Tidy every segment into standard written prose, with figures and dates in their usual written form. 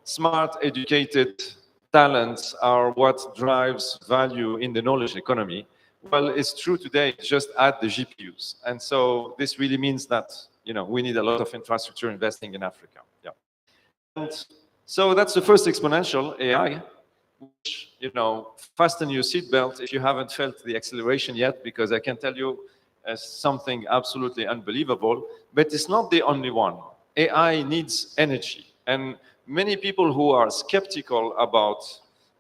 smart, educated talents are what drives value in the knowledge economy. Well, it's true today, just add the GPUs. And so this really means that, we need a lot of infrastructure investing in Africa. Yeah. And so that's the first exponential, AI, which, fasten your seatbelt if you haven't felt the acceleration yet, because I can tell you something absolutely unbelievable, but it's not the only one. AI needs energy. And many people who are skeptical about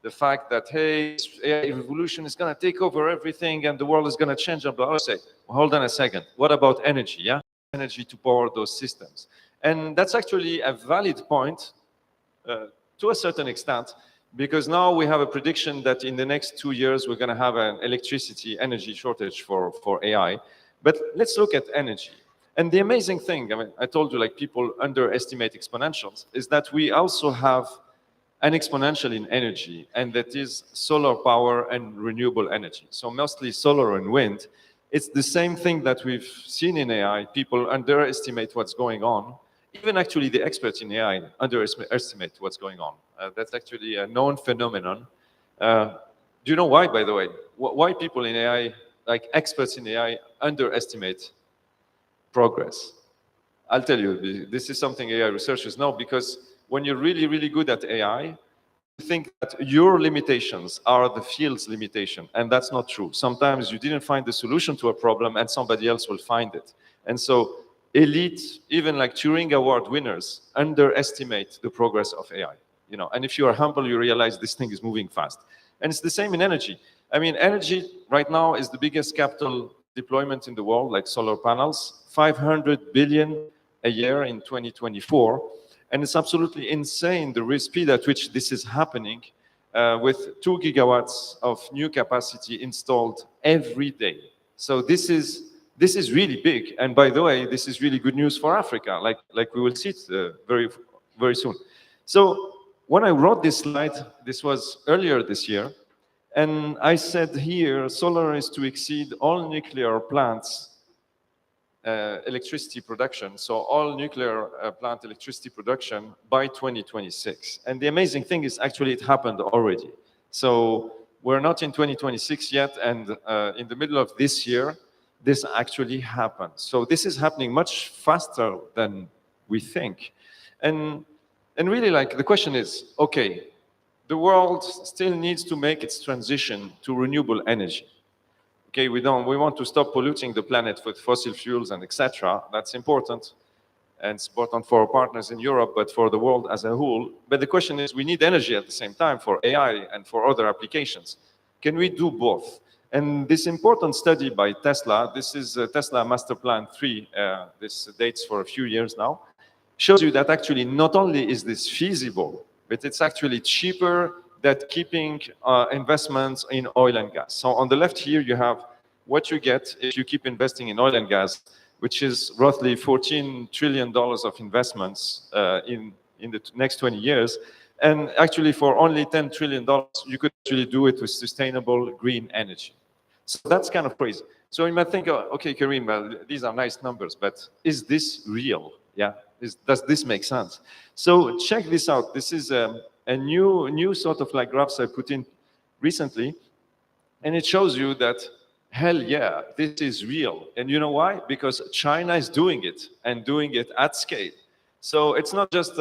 the fact that, hey, AI revolution is going to take over everything and the world is going to change, and blah, say, well, hold on a second. What about energy? Yeah, energy to power those systems. And that's actually a valid point to a certain extent, because now we have a prediction that in the next 2 years, we're going to have an electricity energy shortage for AI. But let's look at energy. And the amazing thing, I told you, like, people underestimate exponentials, is that we also have an exponential in energy, and that is solar power and renewable energy. So mostly solar and wind. It's the same thing that we've seen in AI. People underestimate what's going on. Even actually the experts in AI underestimate what's going on. That's actually a known phenomenon. Do you know why, by the way? Why people in AI, like experts in AI, underestimate progress? I'll tell you, this is something AI researchers know, because when you're really, really good at AI, you think that your limitations are the field's limitation, and that's not true. Sometimes you didn't find the solution to a problem and somebody else will find it. And so elite, even like Turing Award winners, underestimate the progress of AI. And if you are humble, you realize this thing is moving fast. And it's the same in energy. I mean, energy right now is the biggest capital deployment in the world, like solar panels, 500 billion a year in 2024. And it's absolutely insane the speed at which this is happening, with 2 gigawatts of new capacity installed every day. So this is really big. And by the way, this is really good news for Africa, like we will see it very, very soon. So when I wrote this slide, this was earlier this year, and I said here, solar is to exceed all nuclear plants electricity production, so all nuclear plant electricity production by 2026. And the amazing thing is actually it happened already. So we're not in 2026 yet, and in the middle of this year, this actually happened. So this is happening much faster than we think. And really, like, the question is, okay, the world still needs to make its transition to renewable energy. Okay, we want to stop polluting the planet with fossil fuels and etc. That's important, and it's important for our partners in Europe, but for the world as a whole. But the question is, we need energy at the same time for AI and for other applications. Can we do both? And this important study by Tesla, this is Tesla Master Plan 3, this dates for a few years now, shows you that actually not only is this feasible, but it's actually cheaper than keeping investments in oil and gas. So on the left here, you have what you get if you keep investing in oil and gas, which is roughly $14 trillion of investments in the next 20 years. And actually for only $10 trillion, you could actually do it with sustainable green energy. So that's kind of crazy. So you might think, oh, okay, Karim, well, these are nice numbers, but is this real? Yeah, does this make sense? So check this out. This is a new sort of like graphs I put in recently, and it shows you that, hell yeah, this is real. And you know why? Because China is doing it, and doing it at scale. So it's not just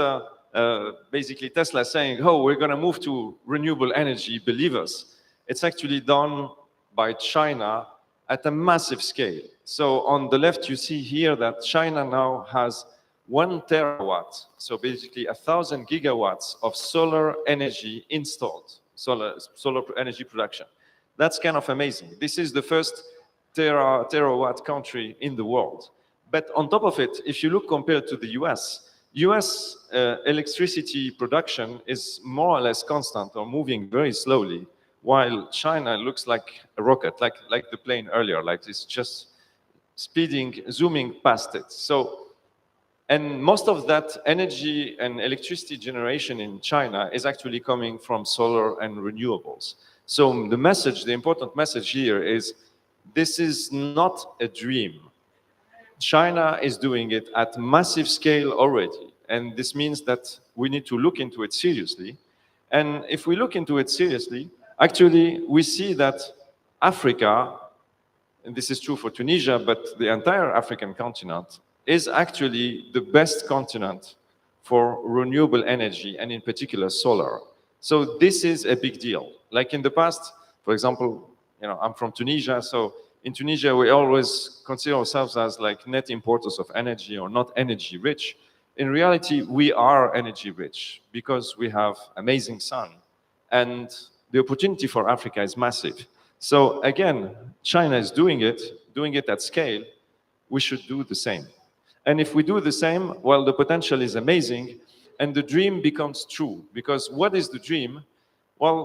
basically Tesla saying, oh, we're going to move to renewable energy, believe us. It's actually done by China at a massive scale. So on the left, you see here that China now has 1 terawatt, so basically 1,000 gigawatts of solar energy installed, solar energy production. That's kind of amazing. This is the first terawatt country in the world. But on top of it, if you look compared to the US electricity production is more or less constant or moving very slowly, while China looks like a rocket, like the plane earlier, like it's just zooming past it. And most of that energy and electricity generation in China is actually coming from solar and renewables. So the important message here is, this is not a dream. China is doing it at massive scale already. And this means that we need to look into it seriously. And if we look into it seriously, actually, we see that Africa, and this is true for Tunisia, but the entire African continent, is actually the best continent for renewable energy, and in particular solar. So this is a big deal. Like in the past, for example, I'm from Tunisia, so in Tunisia we always consider ourselves as like net importers of energy or not energy rich. In reality, we are energy rich because we have amazing sun, and the opportunity for Africa is massive. So again, China is doing it at scale. We should do the same. And if we do the same, well, the potential is amazing, and the dream becomes true. Because what is the dream? Well,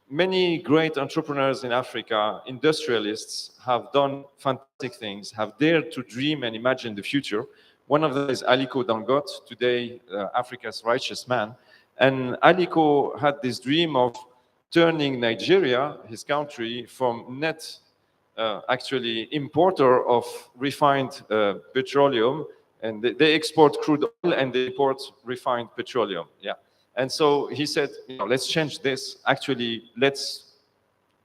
many great entrepreneurs in Africa, industrialists, have done fantastic things, have dared to dream and imagine the future. One of them is Aliko Dangote, today Africa's richest man. And Aliko had this dream of turning Nigeria, his country, from net actually importer of refined petroleum, and they export crude oil and they import refined petroleum. Yeah. And so he said, let's change this. Actually, let's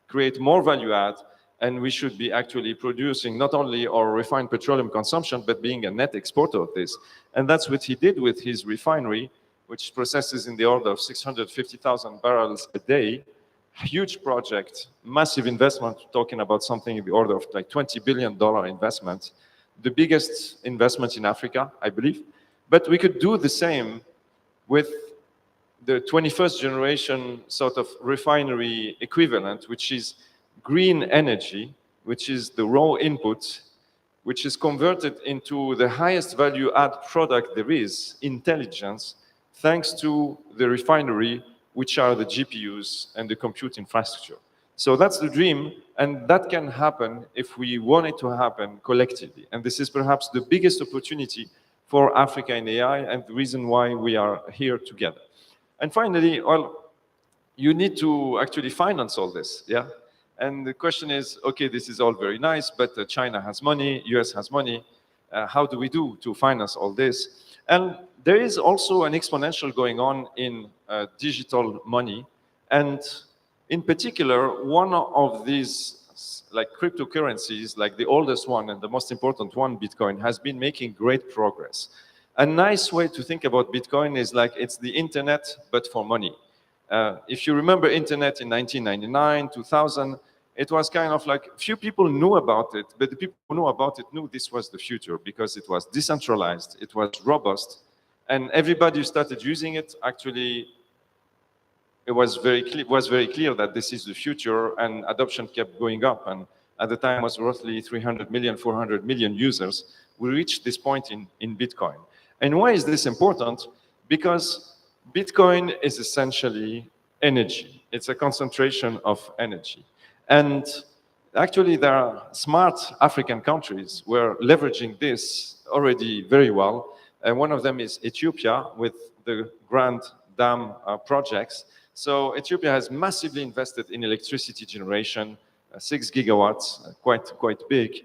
create more value add, and we should be actually producing not only our refined petroleum consumption, but being a net exporter of this. And that's what he did with his refinery, which processes in the order of 650,000 barrels a day. Huge project, massive investment, talking about something in the order of like $20 billion investment, the biggest investment in Africa, I believe. But we could do the same with the 21st generation sort of refinery equivalent, which is green energy, which is the raw input, which is converted into the highest value add product there is, intelligence, thanks to the refinery, which are the GPUs and the compute infrastructure. So that's the dream, and that can happen if we want it to happen collectively. And this is perhaps the biggest opportunity for Africa in AI, and the reason why we are here together. And finally, well, you need to actually finance all this, yeah? And the question is, okay, this is all very nice, but China has money, US has money. How do we do to finance all this? And there is also an exponential going on in digital money. And in particular, one of these like cryptocurrencies, like the oldest one and the most important one, Bitcoin, has been making great progress. A nice way to think about Bitcoin is like it's the internet, but for money. If you remember internet in 1999, 2000, it was kind of like few people knew about it, but the people who knew about it knew this was the future because it was decentralized, it was robust, and everybody who started using it actually, it was very clear that this is the future, and adoption kept going up. And at the time was roughly 300 million, 400 million users. We reached this point in Bitcoin. And why is this important? Because Bitcoin is essentially energy. It's a concentration of energy. And actually, there are smart African countries who are leveraging this already very well. And one of them is Ethiopia with the Grand Dam projects. So Ethiopia has massively invested in electricity generation, 6 gigawatts, quite big.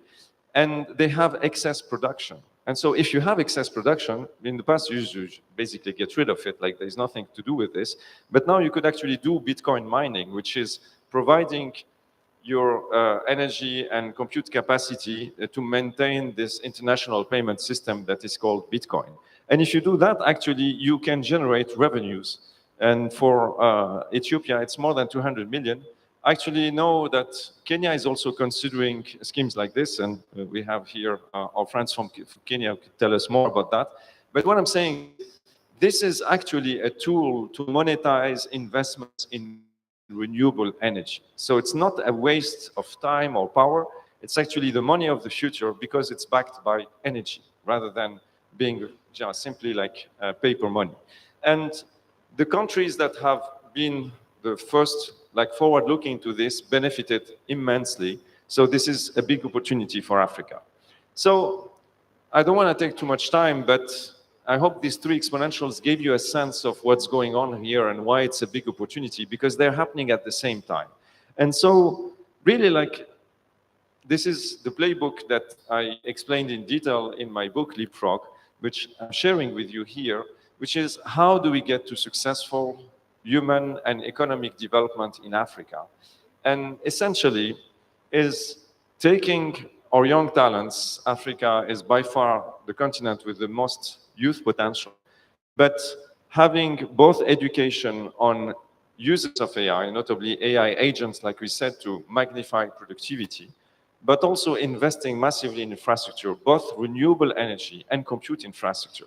And they have excess production. And so if you have excess production, in the past you used to basically get rid of it, like there's nothing to do with this. But now you could actually do Bitcoin mining, which is providing your energy and compute capacity to maintain this international payment system that is called Bitcoin. And if you do that, actually, you can generate revenues. And for Ethiopia, it's more than 200 million. Actually know that Kenya is also considering schemes like this, and we have here our friends from Kenya who could tell us more about that. But what I'm saying, this is actually a tool to monetize investments in renewable energy. So it's not a waste of time or power, it's actually the money of the future because it's backed by energy rather than being just simply like paper money. And the countries that have been the first like forward-looking to this benefited immensely. So this is a big opportunity for Africa. So I don't want to take too much time, but I hope these three exponentials gave you a sense of what's going on here and why it's a big opportunity, because they're happening at the same time. And so really like, this is the playbook that I explained in detail in my book, Leapfrog. which I'm sharing with you here, which is how do we get to successful human and economic development in Africa? And essentially is taking our young talents. Africa is by far the continent with the most youth potential, but having both education on uses of AI, notably AI agents, like we said, to magnify productivity, but also investing massively in infrastructure, both renewable energy and compute infrastructure.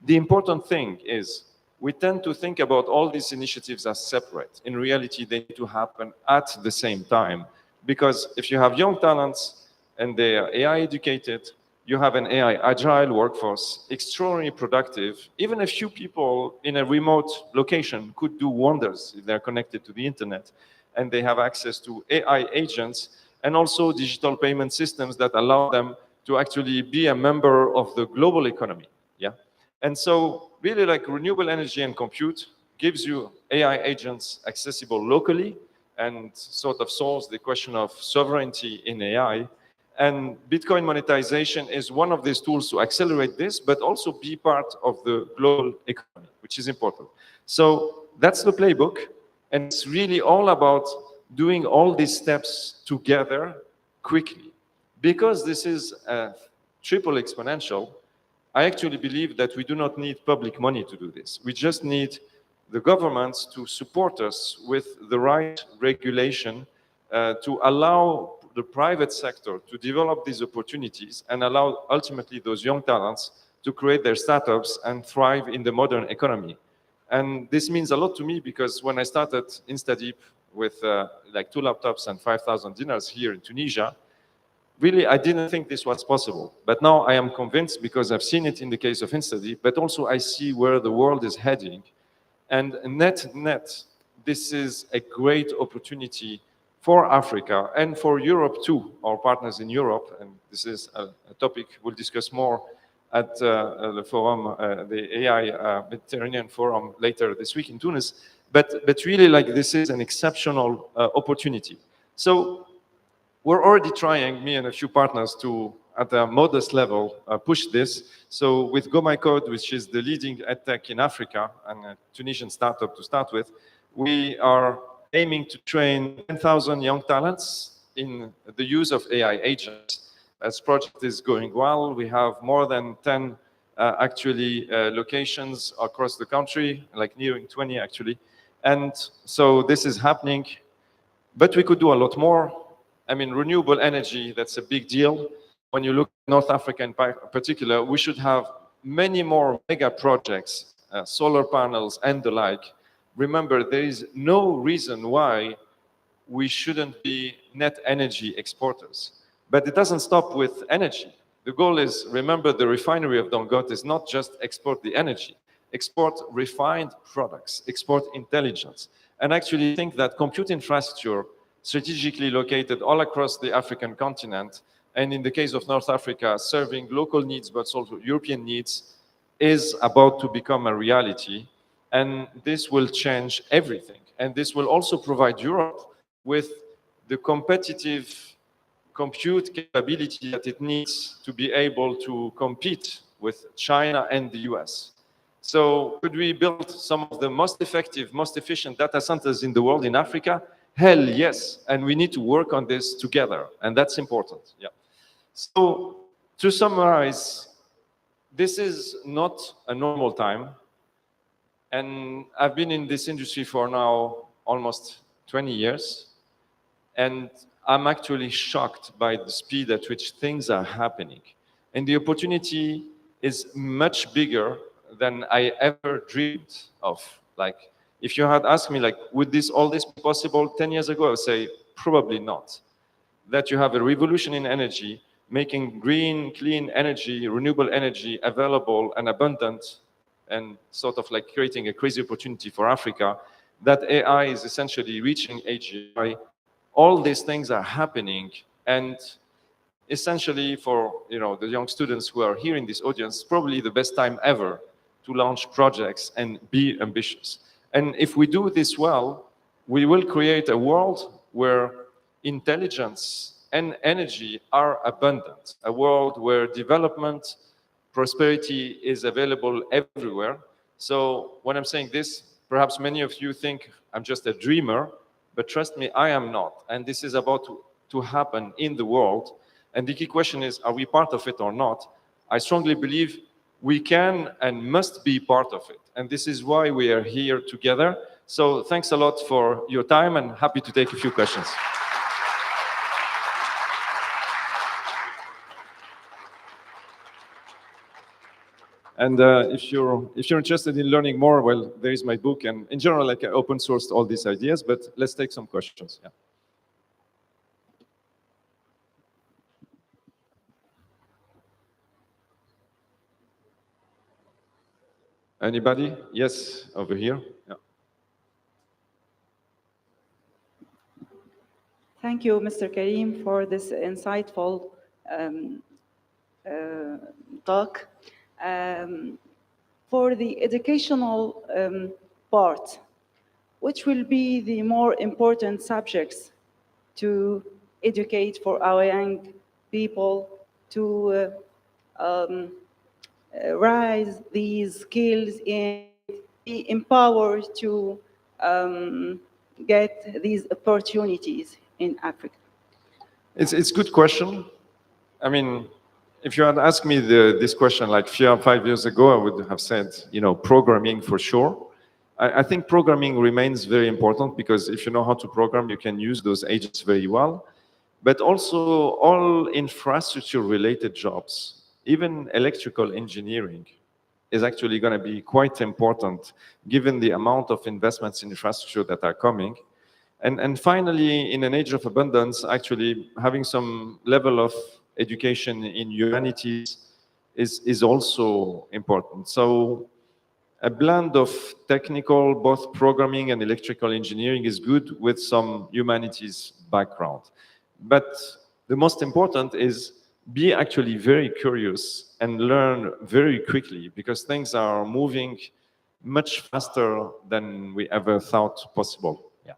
The important thing is we tend to think about all these initiatives as separate. In reality, they need to happen at the same time, because if you have young talents and they are AI educated, you have an AI agile workforce, extraordinarily productive. Even a few people in a remote location could do wonders if they're connected to the internet and they have access to AI agents and also digital payment systems that allow them to actually be a member of the global economy. Yeah. And so really like renewable energy and compute gives you AI agents accessible locally and sort of solves the question of sovereignty in AI. And Bitcoin monetization is one of these tools to accelerate this, but also be part of the global economy, which is important. So that's the playbook. And it's really all about doing all these steps together quickly. Because this is a triple exponential, I actually believe that we do not need public money to do this. We just need the governments to support us with the right regulation to allow the private sector to develop these opportunities and allow ultimately those young talents to create their startups and thrive in the modern economy. And this means a lot to me because when I started InstaDeep with like 2 laptops and 5,000 dinars here in Tunisia, really, I didn't think this was possible. But now I am convinced because I've seen it in the case of InstaDeep, but also I see where the world is heading. And net, this is a great opportunity for Africa and for Europe too, our partners in Europe. And this is a topic we'll discuss more at the forum, the AI Mediterranean Forum later this week in Tunis. But really, like, this is an exceptional opportunity. So we're already trying, me and a few partners, to, at a modest level, push this. So with GoMyCode, which is the leading edtech in Africa and a Tunisian startup to start with, we are aiming to train 10,000 young talents in the use of AI agents. This project is going well. We have more than 10 locations across the country, like nearing 20 actually. And so this is happening, but we could do a lot more. I mean, renewable energy, that's a big deal. When you look at North Africa in particular, we should have many more mega projects, solar panels and the like. Remember, there is no reason why we shouldn't be net energy exporters. But it doesn't stop with energy. The goal is, remember, the refinery of Dangote is not just export the energy, export refined products, export intelligence, and actually think that compute infrastructure strategically located all across the African continent, and in the case of North Africa, serving local needs but also European needs, is about to become a reality. And this will change everything. And this will also provide Europe with the competitive compute capability that it needs to be able to compete with China and the US. So could we build some of the most effective, most efficient data centers in the world in Africa? Hell yes, and we need to work on this together, and that's important. Yeah. So to summarize, this is not a normal time, and I've been in this industry for now almost 20 years, and I'm actually shocked by the speed at which things are happening. And the opportunity is much bigger than I ever dreamed of. Like, if you had asked me, like, would all this be possible 10 years ago, I would say, probably not. That you have a revolution in energy, making green, clean energy, renewable energy available and abundant, and sort of like creating a crazy opportunity for Africa, that AI is essentially reaching AGI. All these things are happening, and essentially for the young students who are here in this audience, probably the best time ever to launch projects and be ambitious. And if we do this well, we will create a world where intelligence and energy are abundant, a world where development prosperity is available everywhere. So when I'm saying this, perhaps many of you think I'm just a dreamer, but trust me, I am not. And this is about to happen in the world. And the key question is, are we part of it or not? I strongly believe we can and must be part of it. And this is why we are here together. So thanks a lot for your time, and happy to take a few questions. And if you're interested in learning more, well, there is my book. And in general, like, I open sourced all these ideas, but let's take some questions. Yeah. Anybody? Yes, over here. Yeah. Thank you, Mr. Karim, for this insightful talk. For the educational part, which will be the more important subjects to educate for our young people to rise these skills and be empowered to get these opportunities in Africa? It's a good question. I mean, if you had asked me this question like 5 years ago, I would have said, programming for sure. I think programming remains very important, because if you know how to program, you can use those agents very well. But also all infrastructure-related jobs, even electrical engineering, is actually going to be quite important given the amount of investments in infrastructure that are coming. And finally, in an age of abundance, actually having some level of education in humanities is also important. So a blend of technical, both programming and electrical engineering, is good with some humanities background. But the most important is be actually very curious and learn very quickly, because things are moving much faster than we ever thought possible. Yeah.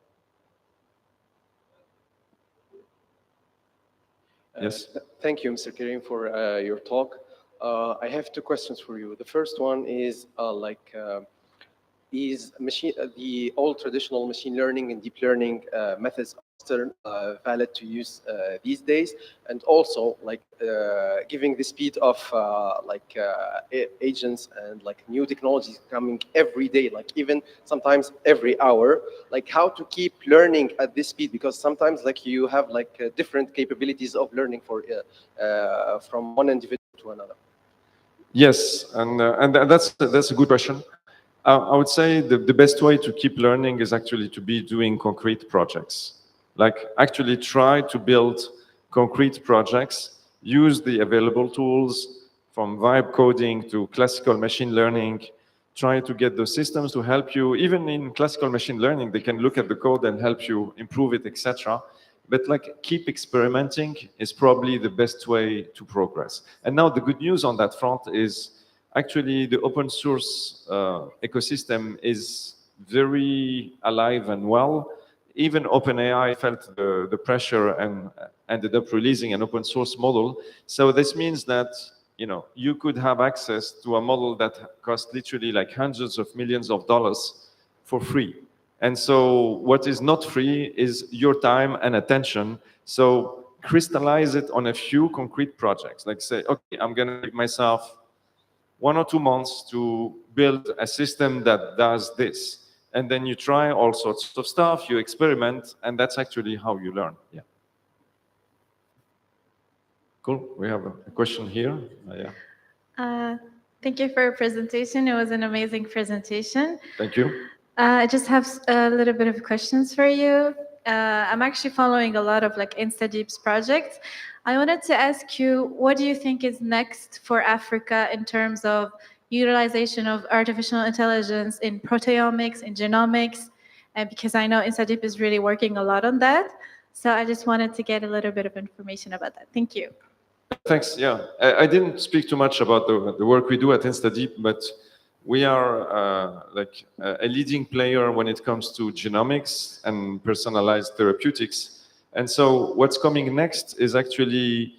Yes. Thank you, Mr. Karim, for your talk. I have two questions for you. The first one is is the old traditional machine learning and deep learning methods still valid to use these days? And also, giving the speed of agents and new technologies coming every day, even sometimes every hour, how to keep learning at this speed? Because sometimes you have different capabilities of learning from one individual to another. Yes, and that's a good question. I would say the best way to keep learning is actually to be doing concrete projects. Actually try to build concrete projects, use the available tools from vibe coding to classical machine learning, try to get those systems to help you. Even in classical machine learning, they can look at the code and help you improve it, etc. But keep experimenting is probably the best way to progress. And now the good news on that front is actually the open source ecosystem is very alive and well. Even OpenAI felt the pressure and ended up releasing an open source model. So this means that you could have access to a model that costs literally hundreds of millions of dollars for free. And so what is not free is your time and attention. So crystallize it on a few concrete projects. Say, okay, I'm going to give myself 1 or 2 months to build a system that does this. And then you try all sorts of stuff, you experiment, and that's actually how you learn. Yeah. Cool. We have a question here. Yeah. Thank you for your presentation. It was an amazing presentation. Thank you. I just have a little bit of questions for you. I'm actually following a lot of InstaDeep's projects. I wanted to ask you, what do you think is next for Africa in terms of utilization of artificial intelligence in proteomics, in genomics? And because I know InstaDeep is really working a lot on that. So I just wanted to get a little bit of information about that. Thank you. Thanks. Yeah, I didn't speak too much about the work we do at InstaDeep, but we are a leading player when it comes to genomics and personalized therapeutics. And so what's coming next is actually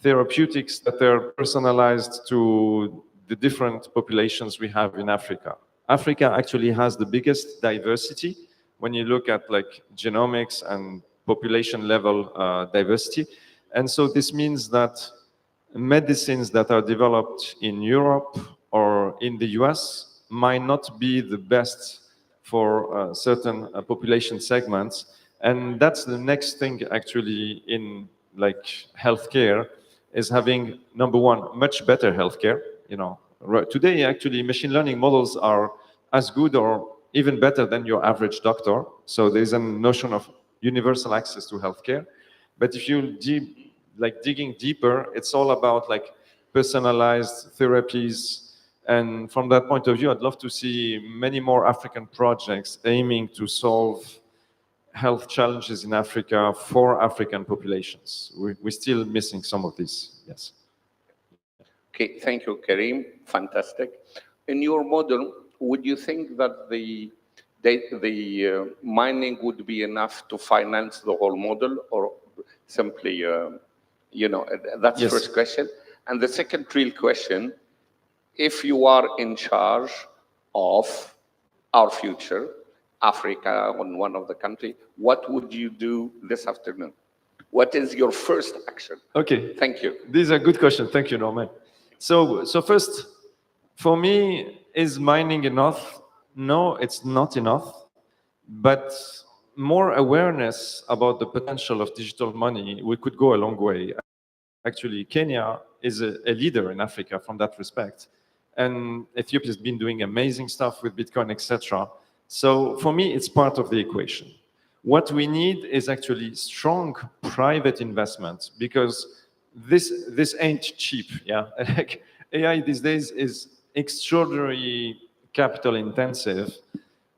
therapeutics that are personalized to the different populations we have in Africa. Africa actually has the biggest diversity when you look at like genomics and population level diversity. And so this means that medicines that are developed in Europe or in the US might not be the best for certain population segments. And that's the next thing actually in like healthcare, is having, number one, much better healthcare. You know, today actually machine learning models are as good or even better than your average doctor. So there's a notion of universal access to healthcare. But if you digging deeper, it's all about like personalized therapies. And from that point of view, I'd love to see many more African projects aiming to solve health challenges in Africa for African populations. We're still missing some of these, yes. Okay, thank you, Karim. Fantastic. In your model, would you think that the mining would be enough to finance the whole model, or simply, you know, that's the Yes. first question. And the second real question, if you are in charge of our future, Africa, on one of the country, what would you do this afternoon? What is your first action? Okay. Thank you. These are good questions. Thank you, Norman. So first, for me, is mining enough? No, it's not enough. But more awareness about the potential of digital money, we could go a long way. Actually, Kenya is a leader in Africa from that respect. And Ethiopia has been doing amazing stuff with Bitcoin, etc. So for me, it's part of the equation. What we need is actually strong private investment, because this ain't cheap. Yeah, like AI these days is extraordinarily capital intensive,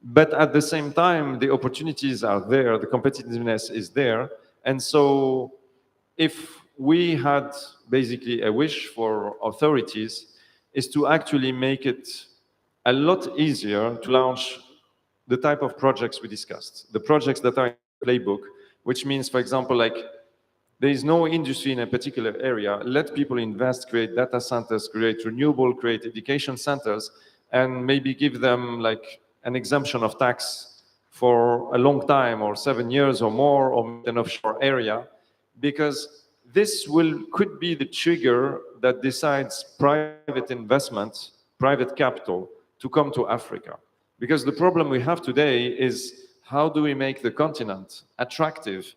but at the same time, the opportunities are there, the competitiveness is there, and so if we had basically a wish for authorities, is to actually make it a lot easier to launch the type of projects we discussed, the projects that are in the playbook, which means, for example, like there is no industry in a particular area, let people invest, create data centers, create renewable, create education centers, and maybe give them like an exemption of tax for a long time, or 7 years or more, or an offshore area, because this could be the trigger that decides private investment, private capital to come to Africa. Because the problem we have today is, how do we make the continent attractive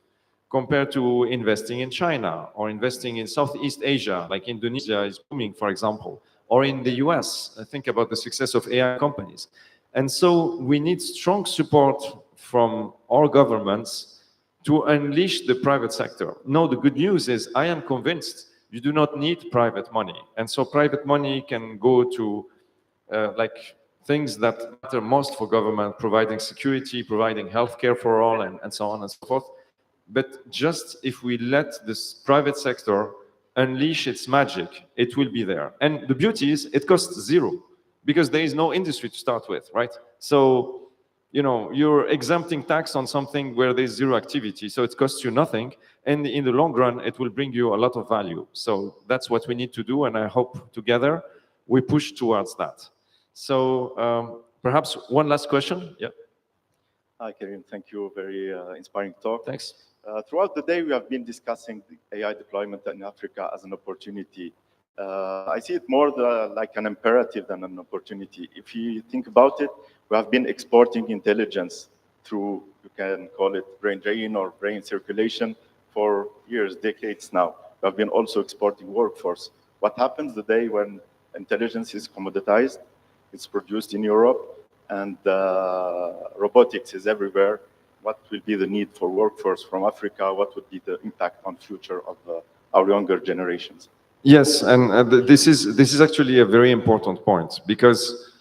compared to investing in China or investing in Southeast Asia, like Indonesia is booming, for example, or in the US? Think about the success of AI companies. And so we need strong support from our governments to unleash the private sector. No, the good news is I am convinced you do not need private money. And so private money can go to like things that matter most for government, providing security, providing healthcare for all, and so on and so forth. But just if we let this private sector unleash its magic, it will be there. And the beauty is it costs zero, because there is no industry to start with, right? So, you know, you're exempting tax on something where there's zero activity, so it costs you nothing. And in the long run, it will bring you a lot of value. So that's what we need to do, and I hope together we push towards that. So perhaps one last question. Yeah. Hi, Karim. Thank you. Very inspiring talk. Thanks. Throughout the day, we have been discussing the AI deployment in Africa as an opportunity. I see it more like an imperative than an opportunity. If you think about it, we have been exporting intelligence through, you can call it brain drain or brain circulation for years, decades now. We have been also exporting workforce. What happens the day when intelligence is commoditized, it's produced in Europe, and robotics is everywhere? What will be the need for workforce from Africa? What would be the impact on future of our younger generations? Yes, and this is actually a very important point, because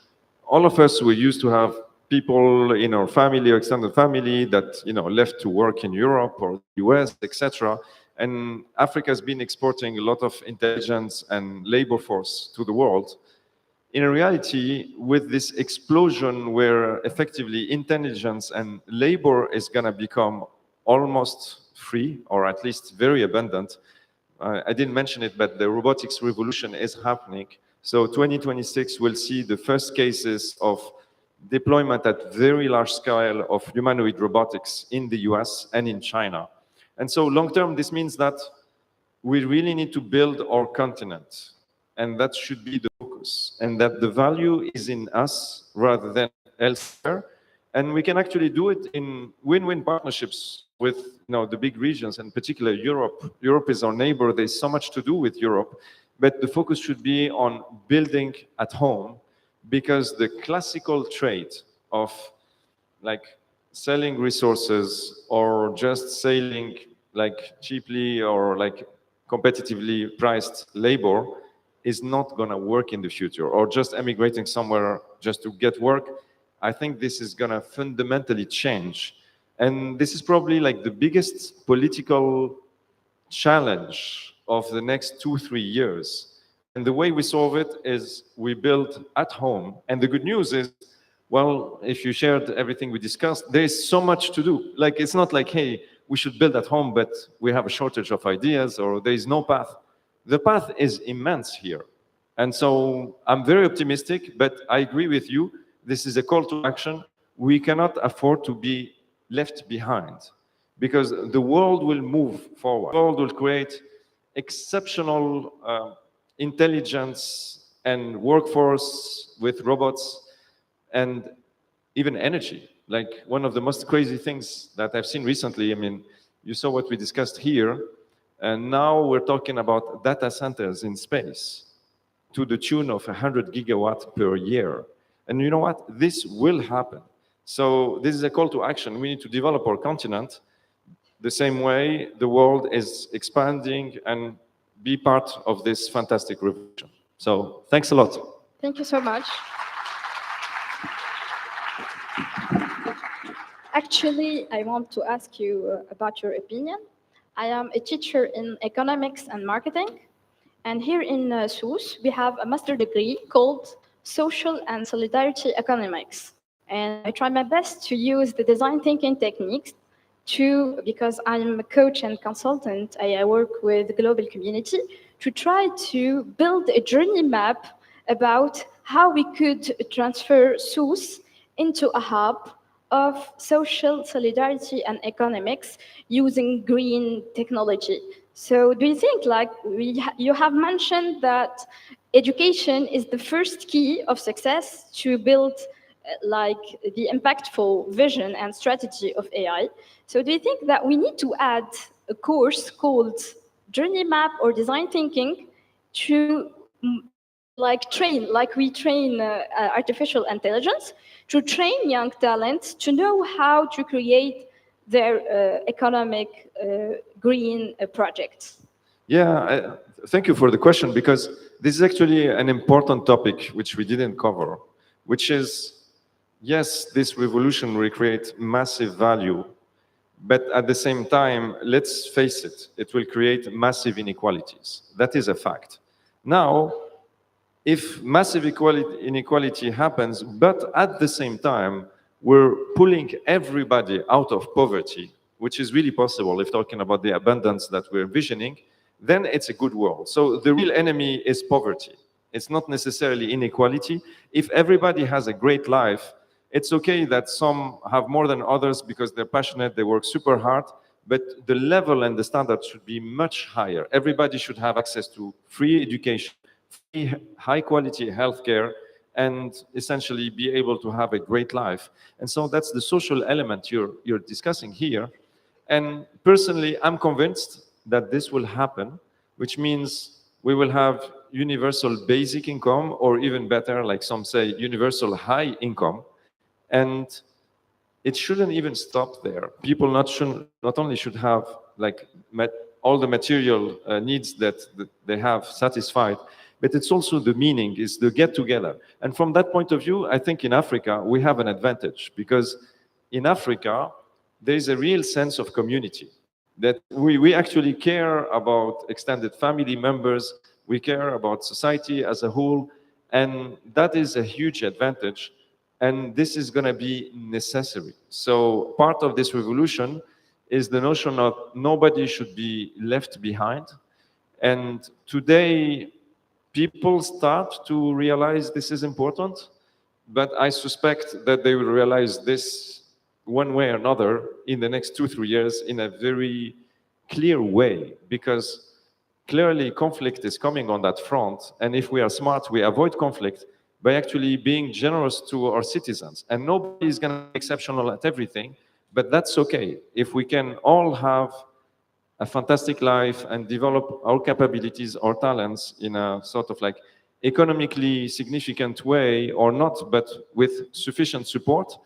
all of us, we used to have people in our family or extended family that, you know, left to work in Europe or US, etc. And Africa has been exporting a lot of intelligence and labor force to the world. In reality, with this explosion where effectively intelligence and labor is going to become almost free, or at least very abundant, I didn't mention it, but the robotics revolution is happening. So 2026 will see the first cases of deployment at very large scale of humanoid robotics in the US and in China. And so long term, this means that we really need to build our continent, and that should be the focus, and that the value is in us rather than elsewhere. And we can actually do it in win-win partnerships with the big regions, and particularly Europe. Europe is our neighbor. There's so much to do with Europe, but the focus should be on building at home, because the classical trade of like selling resources or just selling like cheaply or like competitively priced labor is not going to work in the future, or just emigrating somewhere just to get work. I think this is going to fundamentally change. And this is probably like the biggest political challenge of the next 2-3 years. And the way we solve it is we build at home. And the good news is, well, if you shared everything we discussed, there is so much to do. Like, it's not like, hey, we should build at home, but we have a shortage of ideas, or there is no path. The path is immense here. And so I'm very optimistic, but I agree with you. This is a call to action. We cannot afford to be left behind, because the world will move forward. The world will create exceptional intelligence and workforce with robots and even energy. Like, one of the most crazy things that I've seen recently, I mean, you saw what we discussed here, and now we're talking about data centers in space to the tune of 100 gigawatts per year. And you know what? This will happen. So this is a call to action. We need to develop our continent the same way the world is expanding, and be part of this fantastic revolution. So thanks a lot. Thank you so much. Actually, I want to ask you about your opinion. I am a teacher in economics and marketing. And here in SUS, we have a master degree called Social and Solidarity Economics. And I try my best to use the design thinking techniques because I'm a coach and consultant, I work with the global community to try to build a journey map about how we could transfer SUS into a hub of social solidarity and economics using green technology. So do you think, like you have mentioned that education is the first key of success to build like the impactful vision and strategy of AI. So do you think that we need to add a course called Journey Map or Design Thinking to like train, like we train artificial intelligence, to train young talents to know how to create their economic green projects? Yeah, thank you for the question, because this is actually an important topic which we didn't cover, which is, yes, this revolution will create massive value, but at the same time, let's face it, it will create massive inequalities. That is a fact. Now, if massive inequality happens, but at the same time, we're pulling everybody out of poverty, which is really possible if talking about the abundance that we're envisioning, then it's a good world. So the real enemy is poverty. It's not necessarily inequality. If everybody has a great life, it's okay that some have more than others because they're passionate, they work super hard, but the level and the standard should be much higher. Everybody should have access to free education, free high quality healthcare, and essentially be able to have a great life. And so that's the social element you're discussing here. And personally, I'm convinced that this will happen, which means we will have universal basic income, or even better, like some say, universal high income. And it shouldn't even stop there. People not only should have like all the material needs that they have satisfied, but it's also the meaning, is the get together. And from that point of view, I think in Africa, we have an advantage, because in Africa, there is a real sense of community, that we actually care about extended family members, we care about society as a whole, and that is a huge advantage. And this is going to be necessary. So part of this revolution is the notion of nobody should be left behind. And today, people start to realize this is important, but I suspect that they will realize this one way or another in the next 2-3 years in a very clear way, because clearly conflict is coming on that front. And if we are smart, we avoid conflict by actually being generous to our citizens. And nobody is going to be exceptional at everything, but that's okay. If we can all have a fantastic life and develop our capabilities, our talents in a sort of like economically significant way or not, but with sufficient support,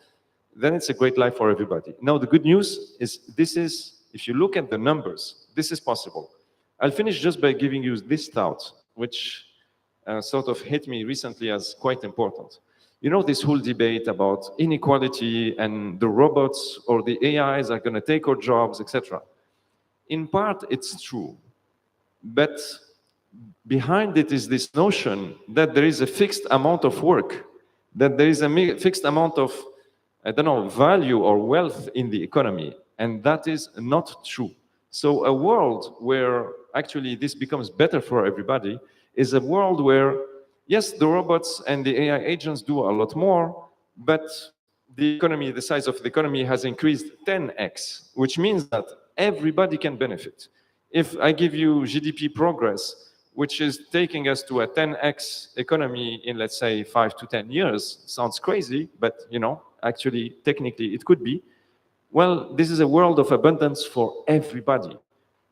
then it's a great life for everybody. Now, the good news is this is, if you look at the numbers, this is possible. I'll finish just by giving you this thought, which sort of hit me recently as quite important. You know, this whole debate about inequality and the robots or the AIs are going to take our jobs, etc. In part, it's true, but behind it is this notion that there is a fixed amount of work, that there is a fixed amount of, I don't know, value or wealth in the economy, and that is not true. So a world where actually this becomes better for everybody is a world where, yes, the robots and the AI agents do a lot more, but the economy, the size of the economy has increased 10x, which means that everybody can benefit. If I give you GDP progress, which is taking us to a 10x economy in, let's say, 5 to 10 years, sounds crazy, but you know, actually, technically, it could be. Well, this is a world of abundance for everybody.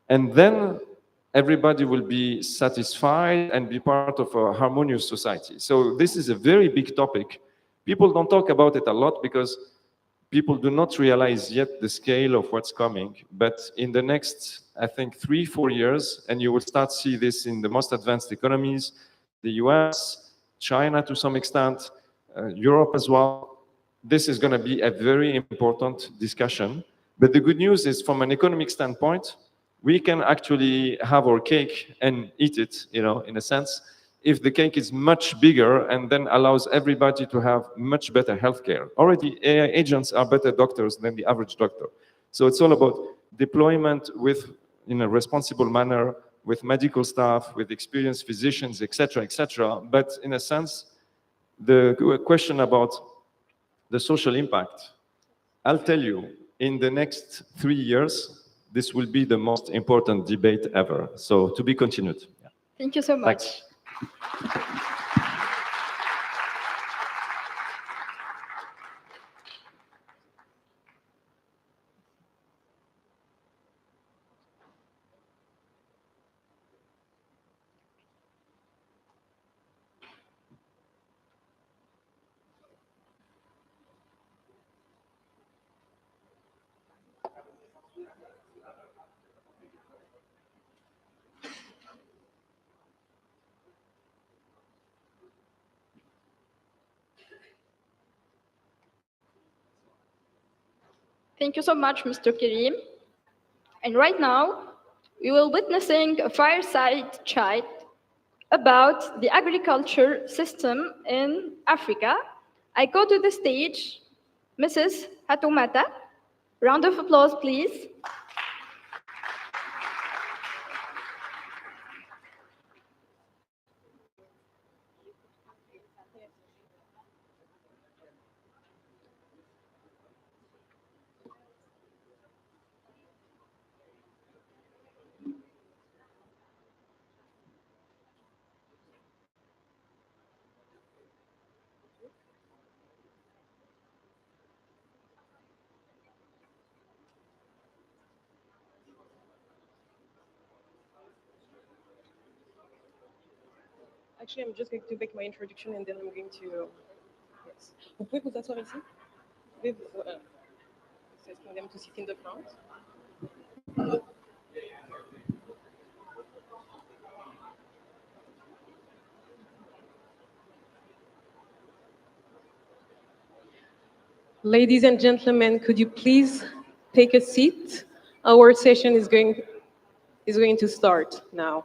And then everybody will be satisfied and be part of a harmonious society. So this is a very big topic. People don't talk about it a lot because people do not realize yet the scale of what's coming. But in the next, I think, 3-4 years, and you will start to see this in the most advanced economies, the US, China to some extent, Europe as well, this is going to be a very important discussion. But the good news is, from an economic standpoint, we can actually have our cake and eat it, you know, in a sense, if the cake is much bigger and then allows everybody to have much better healthcare. Already, AI agents are better doctors than the average doctor. So it's all about deployment with, in a responsible manner, with medical staff, with experienced physicians, etc., etc. But in a sense, the question about the social impact, I'll tell you, in the next 3 years, this will be the most important debate ever. So to be continued. Yeah. Thank you so much. Thanks. Thank you so much, Mr. Karim. And right now, we will witnessing a fireside chat about the agriculture system in Africa. I go to the stage, Mrs. Hatoumata. Round of applause, please. Actually, I'm just going to make my introduction and then I'm going to. Yes. Vous pouvez vous asseoir ici? Vous pouvez vous. C'est ce qu'on aime to sit in the front. Ladies and gentlemen, could you please take a seat? Our session is going to start now.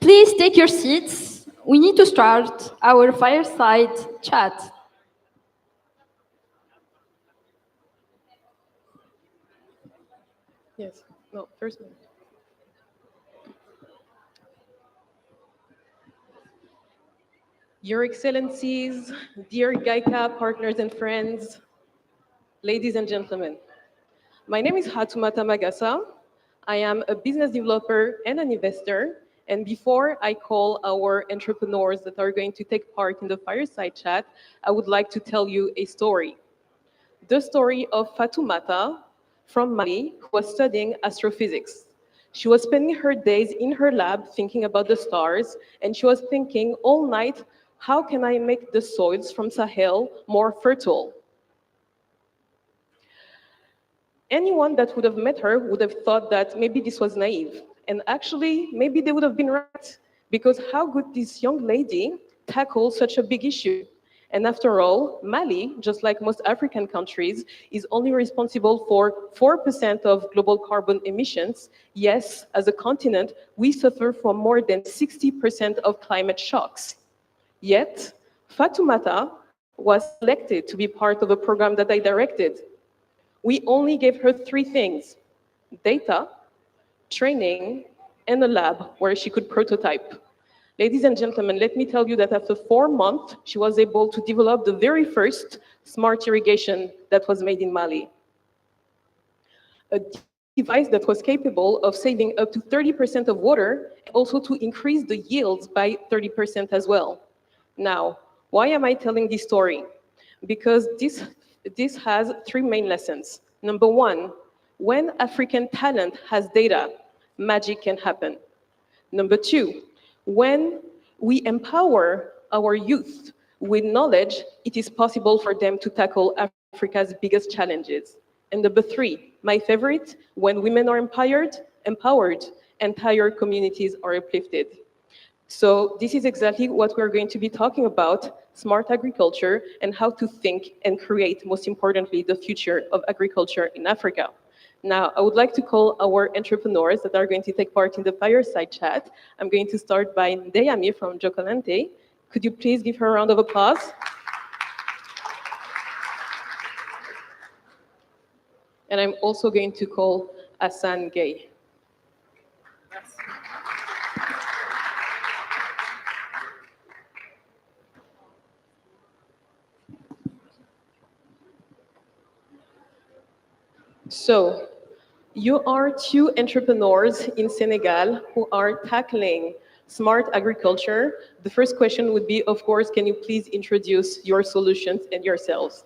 Please take your seats. We need to start our fireside chat. Yes. No, first one. Your Excellencies, dear GAICA partners and friends, ladies and gentlemen. My name is Fatoumata Magassa. I am a business developer and an investor. And before I call our entrepreneurs that are going to take part in the fireside chat, I would like to tell you a story. The story of Fatoumata from Mali, who was studying astrophysics. She was spending her days in her lab thinking about the stars, and she was thinking all night, how can I make the soils from Sahel more fertile? Anyone that would have met her would have thought that maybe this was naive. And actually, maybe they would have been right. Because how could this young lady tackle such a big issue? And after all, Mali, just like most African countries, is only responsible for 4% of global carbon emissions. Yes, as a continent, we suffer from more than 60% of climate shocks. Yet, Fatoumata was selected to be part of a program that I directed. We only gave her 3 things: data, training, and a lab where she could prototype. Ladies and gentlemen, let me tell you that after 4 months, she was able to develop the very first smart irrigation that was made in Mali. A device that was capable of saving up to 30% of water, also to increase the yields by 30% as well. Now, why am I telling this story? Because this has 3 main lessons. Number 1, when African talent has data, magic can happen. Number 2, when we empower our youth with knowledge, it is possible for them to tackle Africa's biggest challenges. And number 3, my favorite, when women are empowered, entire communities are uplifted. So this is exactly what we're going to be talking about, smart agriculture and how to think and create, most importantly, the future of agriculture in Africa. Now, I would like to call our entrepreneurs that are going to take part in the fireside chat. I'm going to start by Ndeyami from Jokalante. Could you please give her a round of applause? And I'm also going to call Hassan Gay. So, you are 2 entrepreneurs in Senegal who are tackling smart agriculture. The first question would be, of course, can you please introduce your solutions and yourselves?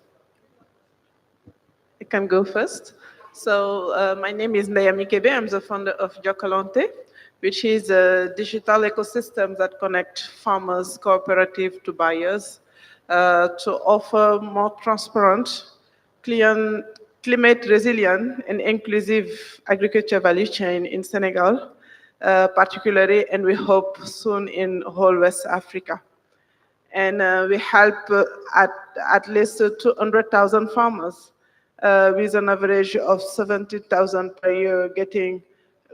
I can go first. So my name is Ndeyami Kebe. I'm the founder of Jokalante, which is a digital ecosystem that connects farmers, cooperative to buyers to offer more transparent, climate resilient and inclusive agriculture value chain in Senegal, particularly, and we hope soon in whole West Africa. And we help at least 200,000 farmers with an average of 70,000 per year getting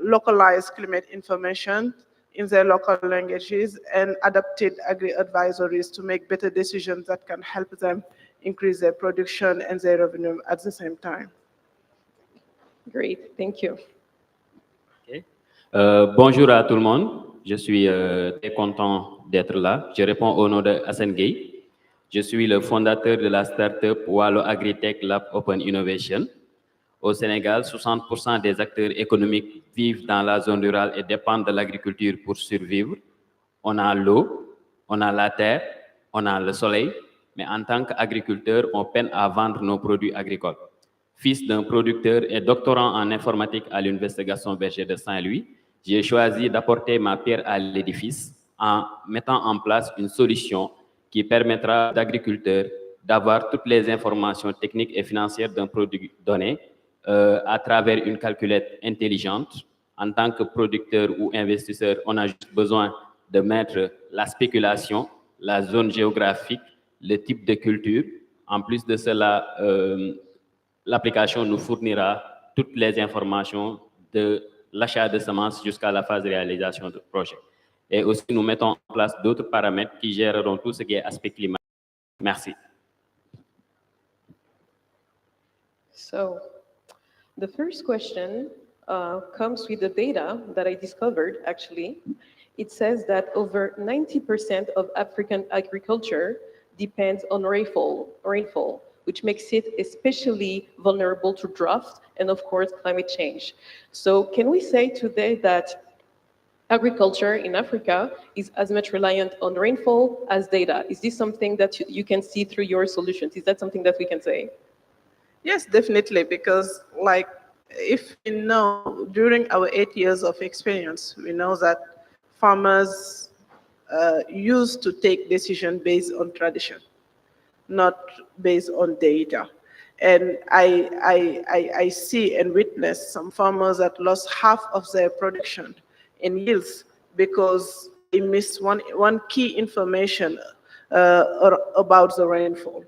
localized climate information in their local languages and adapted agri-advisories to make better decisions that can help them increase their production and their revenue at the same time. Great, thank you. Okay. Bonjour à tout le monde. Je suis très content d'être là. Je réponds au nom de Hassan Gay. Je suis le fondateur de la startup Wallo Agritech Lab Open Innovation. Au Sénégal, 60% des acteurs économiques vivent dans la zone rurale et dépendent de l'agriculture pour survivre. On a l'eau, on a la terre, on a le soleil, mais en tant qu'agriculteur, on peine à vendre nos produits agricoles. Fils d'un producteur et doctorant en informatique à l'Université Gaston Berger de Saint-Louis, j'ai choisi d'apporter ma pierre à l'édifice en mettant en place une solution qui permettra aux agriculteurs d'avoir toutes les informations techniques et financières d'un produit donné à travers une calculette intelligente. En tant que producteur ou investisseur, on a juste besoin de mettre la spéculation, la zone géographique, le type de culture. En plus de cela, l'application nous fournira toutes les informations de l'achat de semences jusqu'à la phase de réalisation du projet. Et aussi, nous mettons en place d'autres paramètres qui géreront tout ce qui est aspect climatique. Merci. So, the first question comes with the data that I discovered, actually. It says that over 90% of African agriculture depends on rainfall, which makes it especially vulnerable to drought and, of course, climate change. So can we say today that agriculture in Africa is as much reliant on rainfall as data? Is this something that you can see through your solutions? Is that something that we can say? Yes, definitely, because like if we know during our 8 years of experience, we know that farmers used to take decisions based on tradition, not based on data. And I see and witness some farmers that lost half of their production in yields because they missed one key information about the rainfall.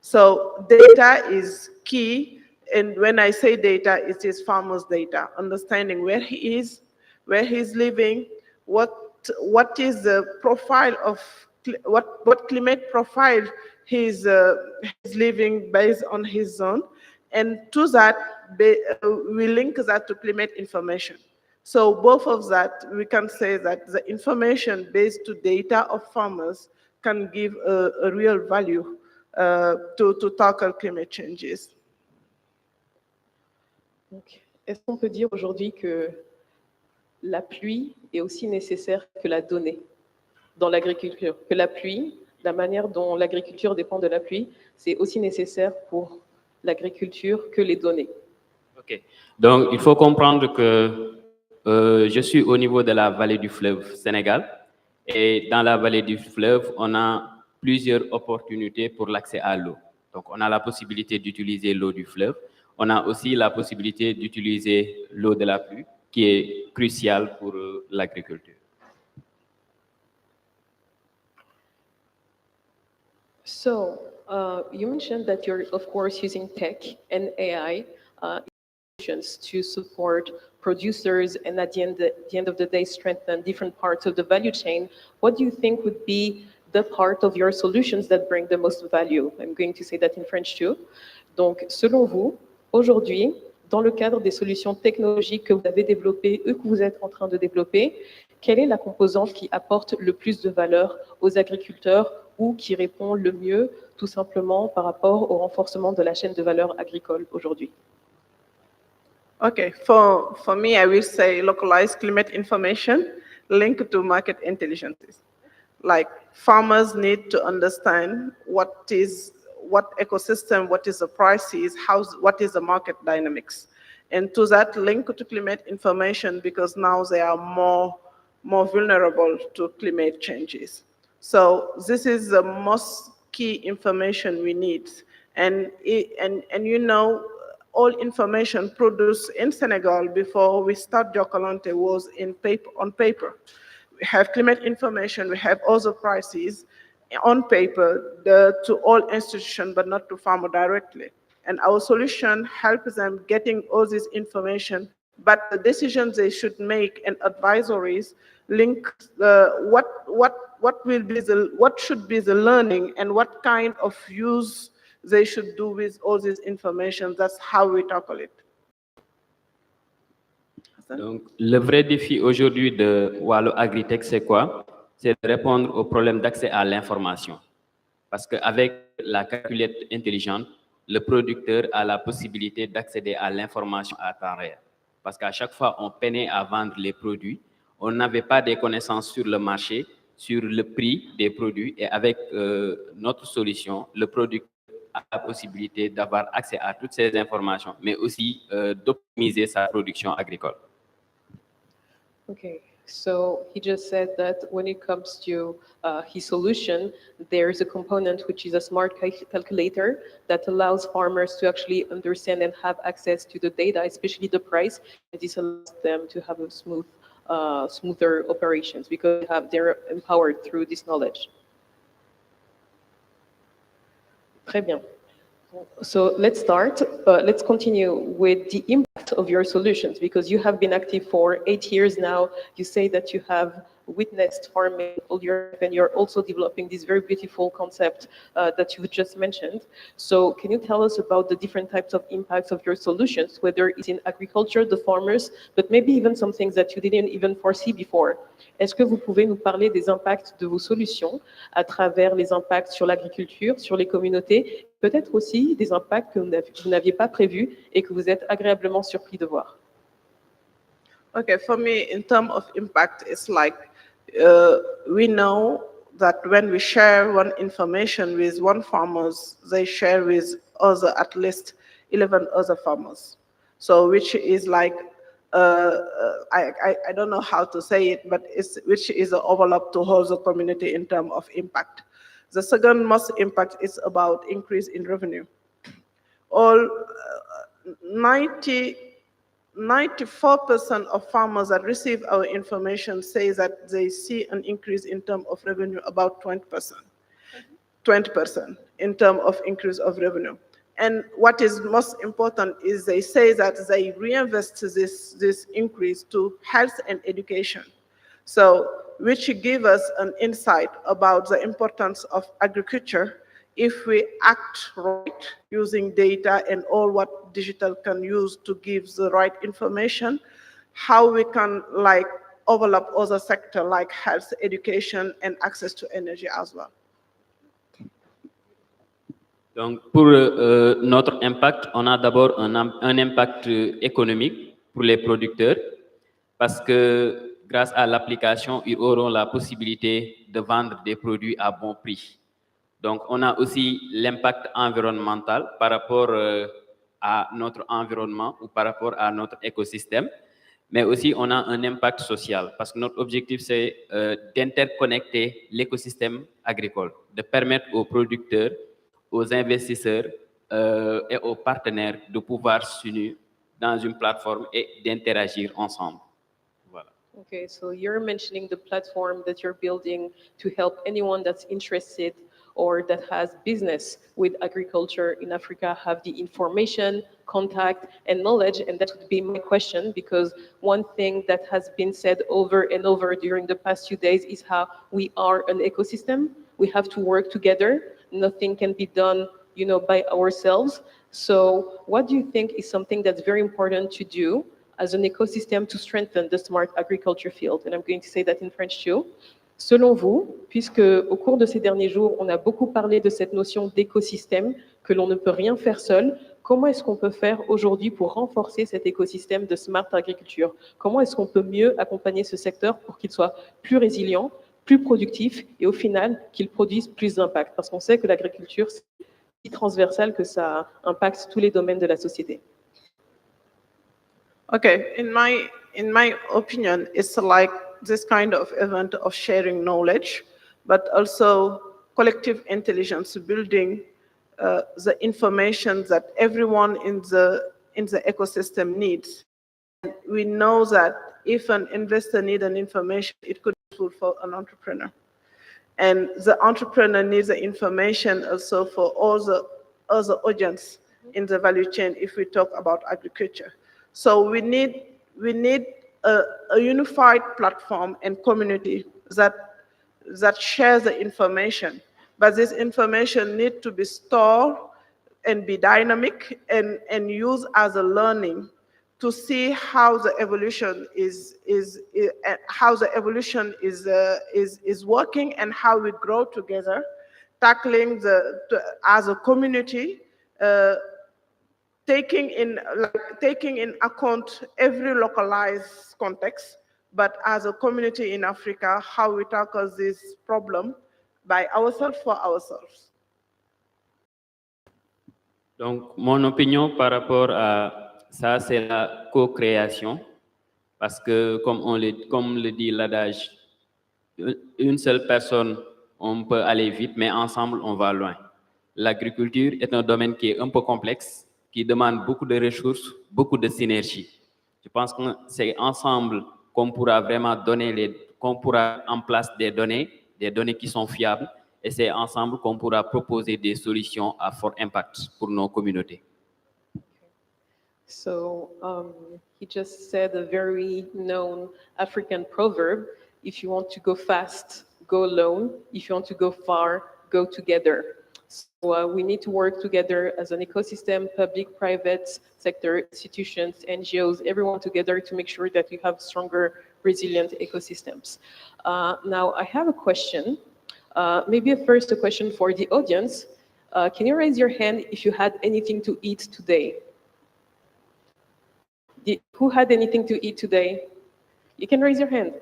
So data is key, and when I say data, it is farmers' data, understanding where he is, where he's living, what is the profile of, what climate profile he's living based on his zone, and to that, we link that to climate information. So both of that, we can say that the information based to data of farmers can give a real value to tackle climate changes. Est-ce qu'on peut dire aujourd'hui que la pluie est aussi nécessaire que la donnée dans l'agriculture? Que la pluie, la manière dont l'agriculture dépend de la pluie, c'est aussi nécessaire pour l'agriculture que les données? OK. Donc, il faut comprendre que je suis au niveau de la vallée du fleuve Sénégal. Et dans la vallée du fleuve, on a plusieurs opportunités pour l'accès à l'eau. Donc, on a la possibilité d'utiliser l'eau du fleuve. On a aussi la possibilité d'utiliser l'eau de la pluie, qui est cruciale pour l'agriculture. So, you mentioned that you're, of course, using tech and AI to support producers and at the end of the day strengthen different parts of the value chain. What do you think would be the part of your solutions that bring the most value? I'm going to say that in French too. Donc, selon vous, aujourd'hui, dans le cadre des solutions technologiques que vous avez développées et que vous êtes en train de développer, quelle est la composante qui apporte le plus de valeur aux agriculteurs ou qui répond le mieux tout simplement par rapport au renforcement de la chaîne de valeur agricole aujourd'hui? Okay, for me, I will say localized climate information linked to market intelligence. Like farmers need to understand what ecosystem, what is the prices, what is the market dynamics. And to that link to climate information because now they are more vulnerable to climate changes. So this is the most key information we need. And you know, all information produced in Senegal before we start Jokalante was on paper. We have climate information, we have also prices on paper to all institutions, but not to farmer directly. And our solution helps them getting all this information, but the decisions they should make and advisories link what should be the learning and what kind of use they should do with all this information. That's how we tackle it. Donc, le vrai défi aujourd'hui de Wallo Agritech, c'est quoi? C'est de répondre au problème d'accès à l'information. Parce qu'avec la calculette intelligente, le producteur a la possibilité d'accéder à l'information à temps réel. Parce qu'à chaque fois, on peinait à vendre les produits, on n'avait pas des connaissances sur le marché, sur le prix des produits, et avec notre solution, le producteur a la possibilité d'avoir accès à toutes ces informations, mais aussi d'optimiser sa production agricole. Okay, so he just said that when it comes to his solution, there's a component which is a smart calculator that allows farmers to actually understand and have access to the data, especially the price, and this allows them to have a smoother operations because they're empowered through this knowledge. Très bien. So let's continue with the impact of your solutions because you have been active for 8 years now. You say that you have witnessed farming all your life, and you're also developing this very beautiful concept that you just mentioned. So can you tell us about the different types of impacts of your solutions, whether it's in agriculture, the farmers, but maybe even some things that you didn't even foresee before? Est-ce que vous pouvez nous parler des impacts de vos solutions à travers les impacts sur l'agriculture, sur les communautés, peut-être aussi des impacts que vous n'aviez pas prévus et que vous êtes agréablement surpris de voir? Okay, for me, in terms of impact, it's like we know that when we share one information with one farmers, they share with other, at least 11 other farmers. So which is like, I don't know how to say it, but which is an overlap to whole the community in terms of impact. The second most impact is about increase in revenue. All 94% of farmers that receive our information say that they see an increase in terms of revenue about 20%. 20% in terms of increase of revenue. And what is most important is they say that they reinvest this increase to health and education. So, which give us an insight about the importance of agriculture if we act right using data and all what digital can use to give the right information, how we can like overlap other sectors like health, education, and access to energy as well. Donc, pour notre impact, on a d'abord un impact économique pour les producteurs parce que grâce à l'application, ils auront la possibilité de vendre des produits à bon prix. Donc, on a aussi l'impact environnemental par rapport à notre environnement ou par rapport à notre écosystème, mais aussi on a un impact social parce que notre objectif, c'est d'interconnecter l'écosystème agricole, de permettre aux producteurs, aux investisseurs et aux partenaires de pouvoir s'unir dans une plateforme et d'interagir ensemble. Voilà. Okay, so you're mentioning the platform that you're building to help anyone that's interested or that has business with agriculture in Africa have the information, contact, and knowledge. And that would be my question, because one thing that has been said over and over during the past few days is how we are an ecosystem. We have to work together. Nothing can be done, by ourselves. So what do you think is something that's very important to do as an ecosystem to strengthen the smart agriculture field? And I'm going to say that in French too. Selon vous, puisque au cours de ces derniers jours, on a beaucoup parlé de cette notion d'écosystème, que l'on ne peut rien faire seul, comment est-ce qu'on peut faire aujourd'hui pour renforcer cet écosystème de smart agriculture? Comment est-ce qu'on peut mieux accompagner ce secteur pour qu'il soit plus résilient, plus productif et au final qu'il produise plus d'impact? Parce qu'on sait que l'agriculture, c'est si transversal que ça impacte tous les domaines de la société. Okay, in my opinion, it's like this kind of event of sharing knowledge, but also collective intelligence, building the information that everyone in the ecosystem needs. And we know that if an investor needs an information, it could be useful for an entrepreneur. And the entrepreneur needs the information also for all the other audience in the value chain if we talk about agriculture. So we need a unified platform and community that shares the information. But this information needs to be stored and be dynamic and used as a learning to see how the evolution is working and how we grow together, tackling as a community, taking in account every localized context, but as a community in Africa, how we tackle this problem by ourselves for ourselves. Donc, mon opinion par rapport à ça, c'est la co-création, parce que comme le dit l'adage, une seule personne, on peut aller vite, mais ensemble, on va loin. L'agriculture est un domaine qui est un peu complexe, qui demande beaucoup de ressources, beaucoup de synergie. Je pense que c'est ensemble qu'on pourra vraiment qu'on pourra en place des données qui sont fiables, et c'est ensemble qu'on pourra proposer des solutions à fort impact pour nos communautés. So he just said a very known African proverb If you want to go fast, go alone. If you want to go far, go together. So we need to work together as an ecosystem, public, private sector, institutions, NGOs, everyone together to make sure that we have stronger, resilient ecosystems. Now, I have a question. Maybe first a question for the audience. Can you raise your hand if you had anything to eat today? Who had anything to eat today? You can raise your hand.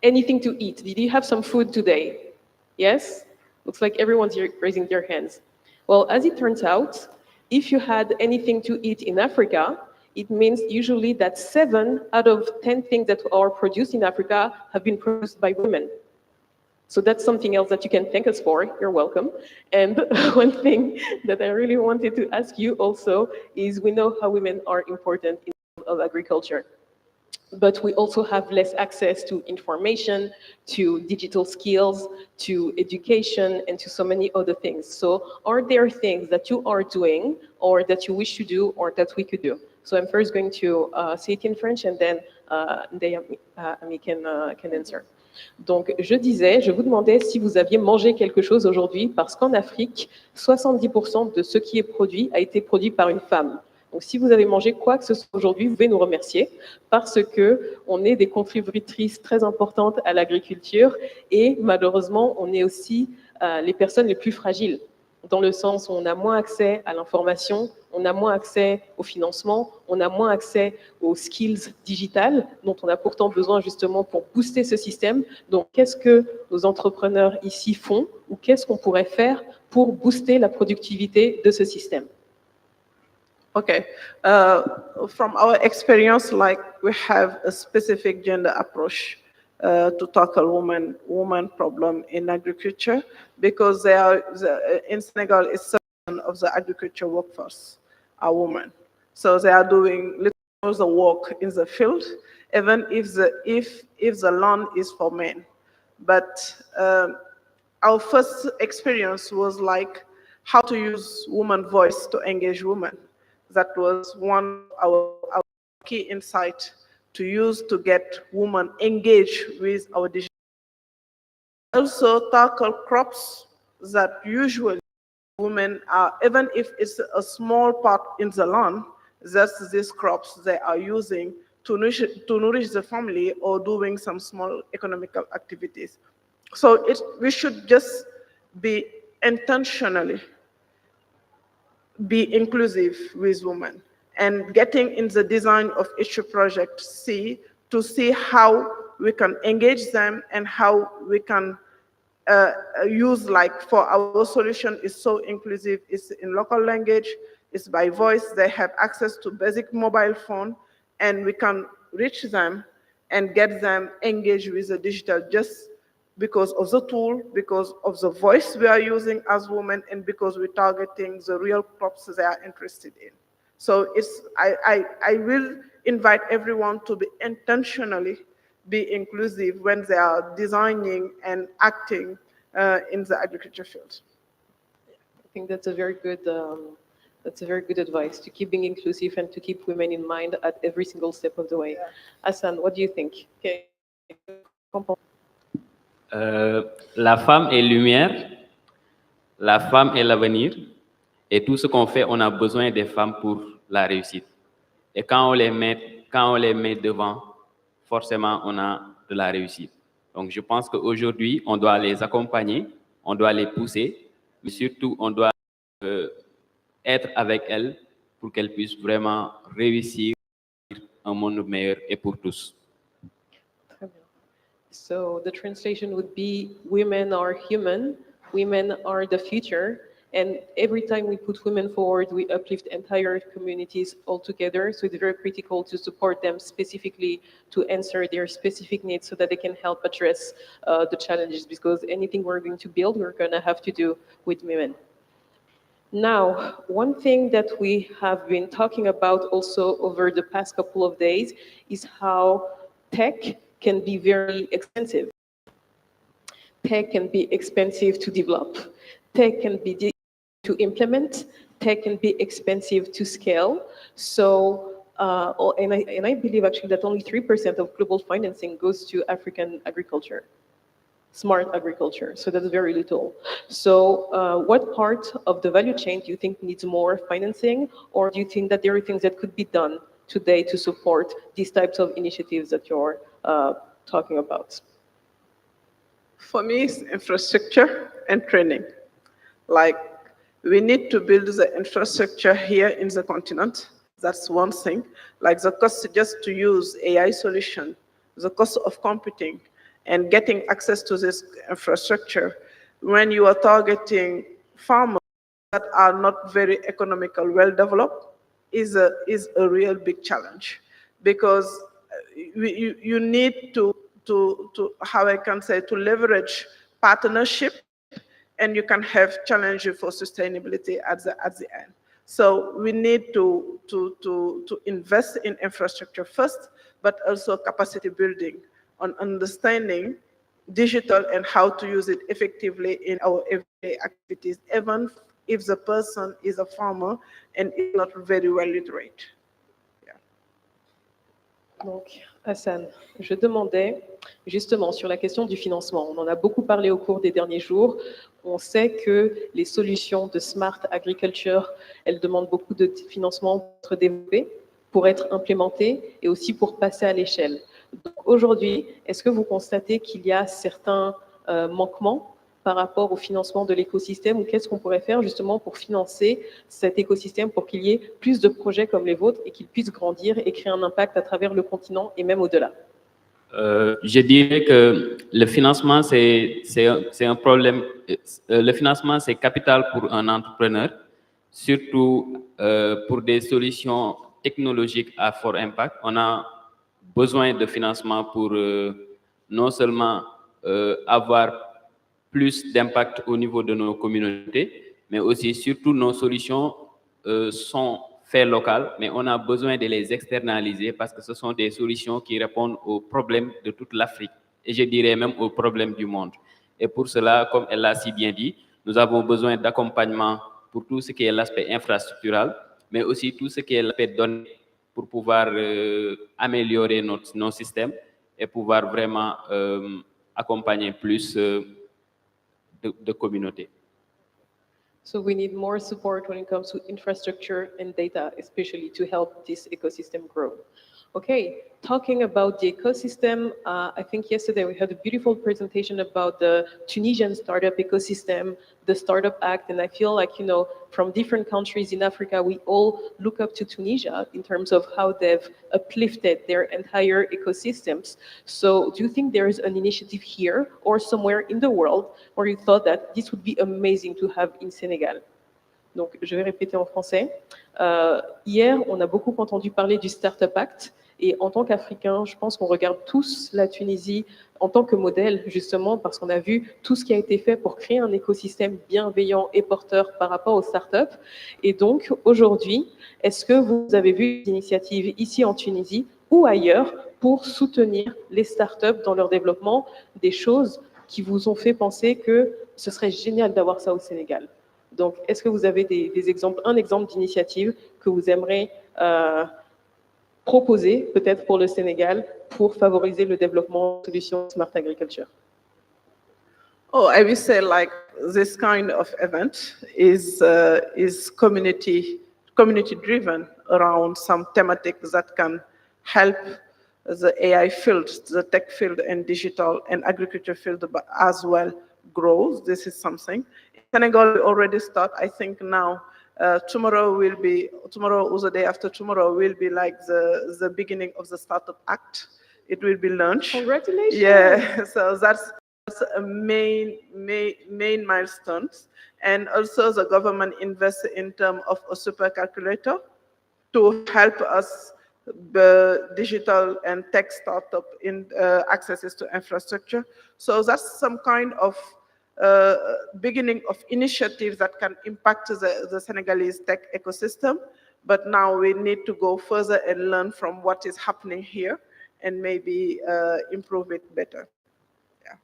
Anything to eat? Did you have some food today? Yes? Looks like everyone's raising their hands. Well, as it turns out, if you had anything to eat in Africa, it means usually that 7 out of 10 things that are produced in Africa have been produced by women. So that's something else that you can thank us for. You're welcome. And one thing that I really wanted to ask you also is we know how women are important in the field of agriculture. But we also have less access to information, to digital skills, to education, and to so many other things. So are there things that you are doing or that you wish to do or that we could do? So I'm first going to say it in French and then Ami can answer. Donc, je vous demandais si vous aviez mangé quelque chose aujourd'hui parce qu'en Afrique, 70% de ce qui est produit a été produit par une femme. Donc, si vous avez mangé quoi que ce soit aujourd'hui, vous pouvez nous remercier parce que on est des contributrices très importantes à l'agriculture et malheureusement, on est aussi les personnes les plus fragiles dans le sens où on a moins accès à l'information, on a moins accès au financement, on a moins accès aux skills digitales dont on a pourtant besoin justement pour booster ce système. Donc, qu'est-ce que nos entrepreneurs ici font ou qu'est-ce qu'on pourrait faire pour booster la productivité de ce système? Okay, from our experience, like we have a specific gender approach to tackle woman problem in agriculture because in Senegal, it's 7% of the agriculture workforce are women. So they are doing little the work in the field, even if the land is for men. But our first experience was like how to use woman voice to engage women. That was one of our key insight to use to get women engaged with our digital. Also tackle crops that usually women are, even if it's a small part in the land, that's these crops they are using to nourish the family or doing some small economical activities. So we should just be intentionally be inclusive with women and getting in the design of each project to see how we can engage them and how we can use, like for our solution is so inclusive, it's in local language, it's by voice, they have access to basic mobile phone and we can reach them and get them engaged with the digital just because of the tool, because of the voice we are using as women, and because we're targeting the real crops they are interested in. So I will invite everyone to be intentionally be inclusive when they are designing and acting in the agriculture field. I think that's a very good advice to keep being inclusive and to keep women in mind at every single step of the way. Hassan, what do you think? Okay. La femme est lumière, la femme est l'avenir, et tout ce qu'on fait, on a besoin des femmes pour la réussite. Et quand on les met devant, forcément, on a de la réussite. Donc, je pense qu'aujourd'hui, on doit les accompagner, on doit les pousser, mais surtout, on doit être avec elles pour qu'elles puissent vraiment réussir un monde meilleur et pour tous. So the translation would be, women are human, women are the future, and every time we put women forward, we uplift entire communities altogether. So it's very critical to support them specifically to answer their specific needs so that they can help address the challenges, because anything we're going to build, we're going to have to do with women. Now, one thing that we have been talking about also over the past couple of days is how tech can be very expensive. Tech can be expensive to develop. Tech can be to implement. Tech can be expensive to scale. So And I believe actually that only 3% of global financing goes to African agriculture, smart agriculture. So that's very little. So what part of the value chain do you think needs more financing? Or do you think that there are things that could be done today to support these types of initiatives that you're talking about? For me, it's infrastructure and training. Like, we need to build the infrastructure here in the continent. That's one thing. Like the cost just to use AI solution, the cost of computing, and getting access to this infrastructure when you are targeting farmers that are not very economical, well developed, is a real big challenge, because you need to how I can say, to leverage partnership, and you can have challenges for sustainability at the end. So we need to invest in infrastructure first, but also capacity building on understanding digital and how to use it effectively in our everyday activities, even if the person is a farmer and is not very well literate. Donc, Hassan, je demandais justement sur la question du financement. On en a beaucoup parlé au cours des derniers jours. On sait que les solutions de smart agriculture, elles demandent beaucoup de financement pour être développées, pour être implémentées et aussi pour passer à l'échelle. Donc aujourd'hui, est-ce que vous constatez qu'il y a certains manquements par rapport au financement de l'écosystème, ou qu'est-ce qu'on pourrait faire justement pour financer cet écosystème pour qu'il y ait plus de projets comme les vôtres et qu'ils puissent grandir et créer un impact à travers le continent et même au-delà? Je dirais que le financement, c'est un problème. Le financement, c'est capital pour un entrepreneur, surtout pour des solutions technologiques à fort impact. On a besoin de financement pour non seulement avoir plus d'impact au niveau de nos communautés, mais aussi, surtout, nos solutions sont faites locales, mais on a besoin de les externaliser parce que ce sont des solutions qui répondent aux problèmes de toute l'Afrique, et je dirais même aux problèmes du monde. Et pour cela, comme elle l'a si bien dit, nous avons besoin d'accompagnement pour tout ce qui est l'aspect infrastructural, mais aussi tout ce qui est l'aspect donné pour pouvoir améliorer nos systèmes et pouvoir vraiment accompagner plus de communautés. So we need more support when it comes to infrastructure and data, especially to help this ecosystem grow. Okay, talking about the ecosystem, I think yesterday we had a beautiful presentation about the Tunisian startup ecosystem, the Startup Act, and I feel like, you know, from different countries in Africa, we all look up to Tunisia in terms of how they've uplifted their entire ecosystems. So do you think there is an initiative here or somewhere in the world where you thought that this would be amazing to have in Senegal? Donc, je vais répéter en français. Hier, on a beaucoup entendu parler du Startup Act. Et en tant qu'Africains, je pense qu'on regarde tous la Tunisie en tant que modèle, justement, parce qu'on a vu tout ce qui a été fait pour créer un écosystème bienveillant et porteur par rapport aux startups. Et donc, aujourd'hui, est-ce que vous avez vu des initiatives ici en Tunisie ou ailleurs pour soutenir les startups dans leur développement, des choses qui vous ont fait penser que ce serait génial d'avoir ça au Sénégal? Donc, est-ce que vous avez des exemples, un exemple d'initiative que vous aimeriez proposer peut-être pour le Sénégal pour favoriser le développement de solutions smart agriculture? Oh, I will say, like, this kind of event is community driven around some thematics that can help the AI field, the tech field, and digital and agriculture field as well grows. This is something. Senegal already start. I think now tomorrow or the day after tomorrow will be like the beginning of the Startup Act. It will be launched. Congratulations! Yeah, so that's a main milestone. And also the government invests in terms of a supercalculator to help us the digital and tech startup in accesses to infrastructure. So that's some kind of beginning of initiatives that can impact the Senegalese tech ecosystem. But now we need to go further and learn from what is happening here and maybe improve it better. Yeah.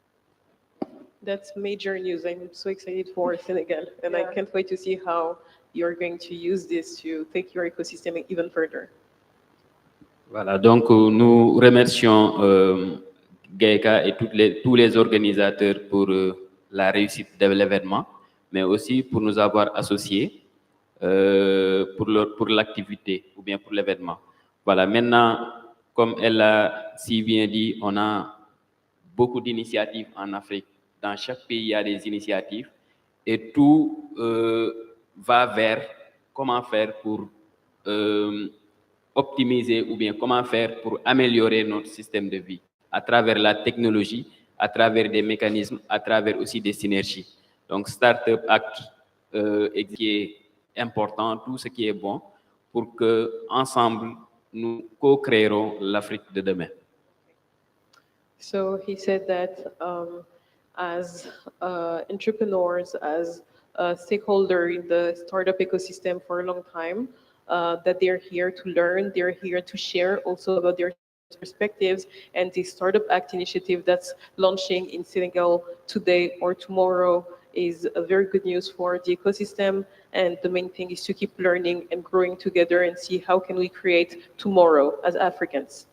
That's major news. I'm so excited for Senegal, and I can't wait to see how you're going to use this to take your ecosystem even further. Voilà, donc nous remercions GAECA et tous les organisateurs pour la réussite de l'événement, mais aussi pour nous avoir associés pour l'activité ou bien pour l'événement. Voilà, maintenant, comme elle a si bien dit, on a beaucoup d'initiatives en Afrique. Dans chaque pays, il y a des initiatives et tout va vers comment faire pour optimiser ou bien comment faire pour améliorer notre système de vie à travers la technologie, à travers des mécanismes, à travers aussi des synergies. Donc, Startup Act est qui est important, tout ce qui est bon, pour que ensemble nous co-créerons l'Afrique de demain. So he said that as entrepreneurs, as a stakeholder in the startup ecosystem for a long time, that they're here to learn, they're here to share also about their perspectives, and the Startup Act initiative that's launching in Senegal today or tomorrow is a very good news for the ecosystem. And the main thing is to keep learning and growing together and see how can we create tomorrow as Africans.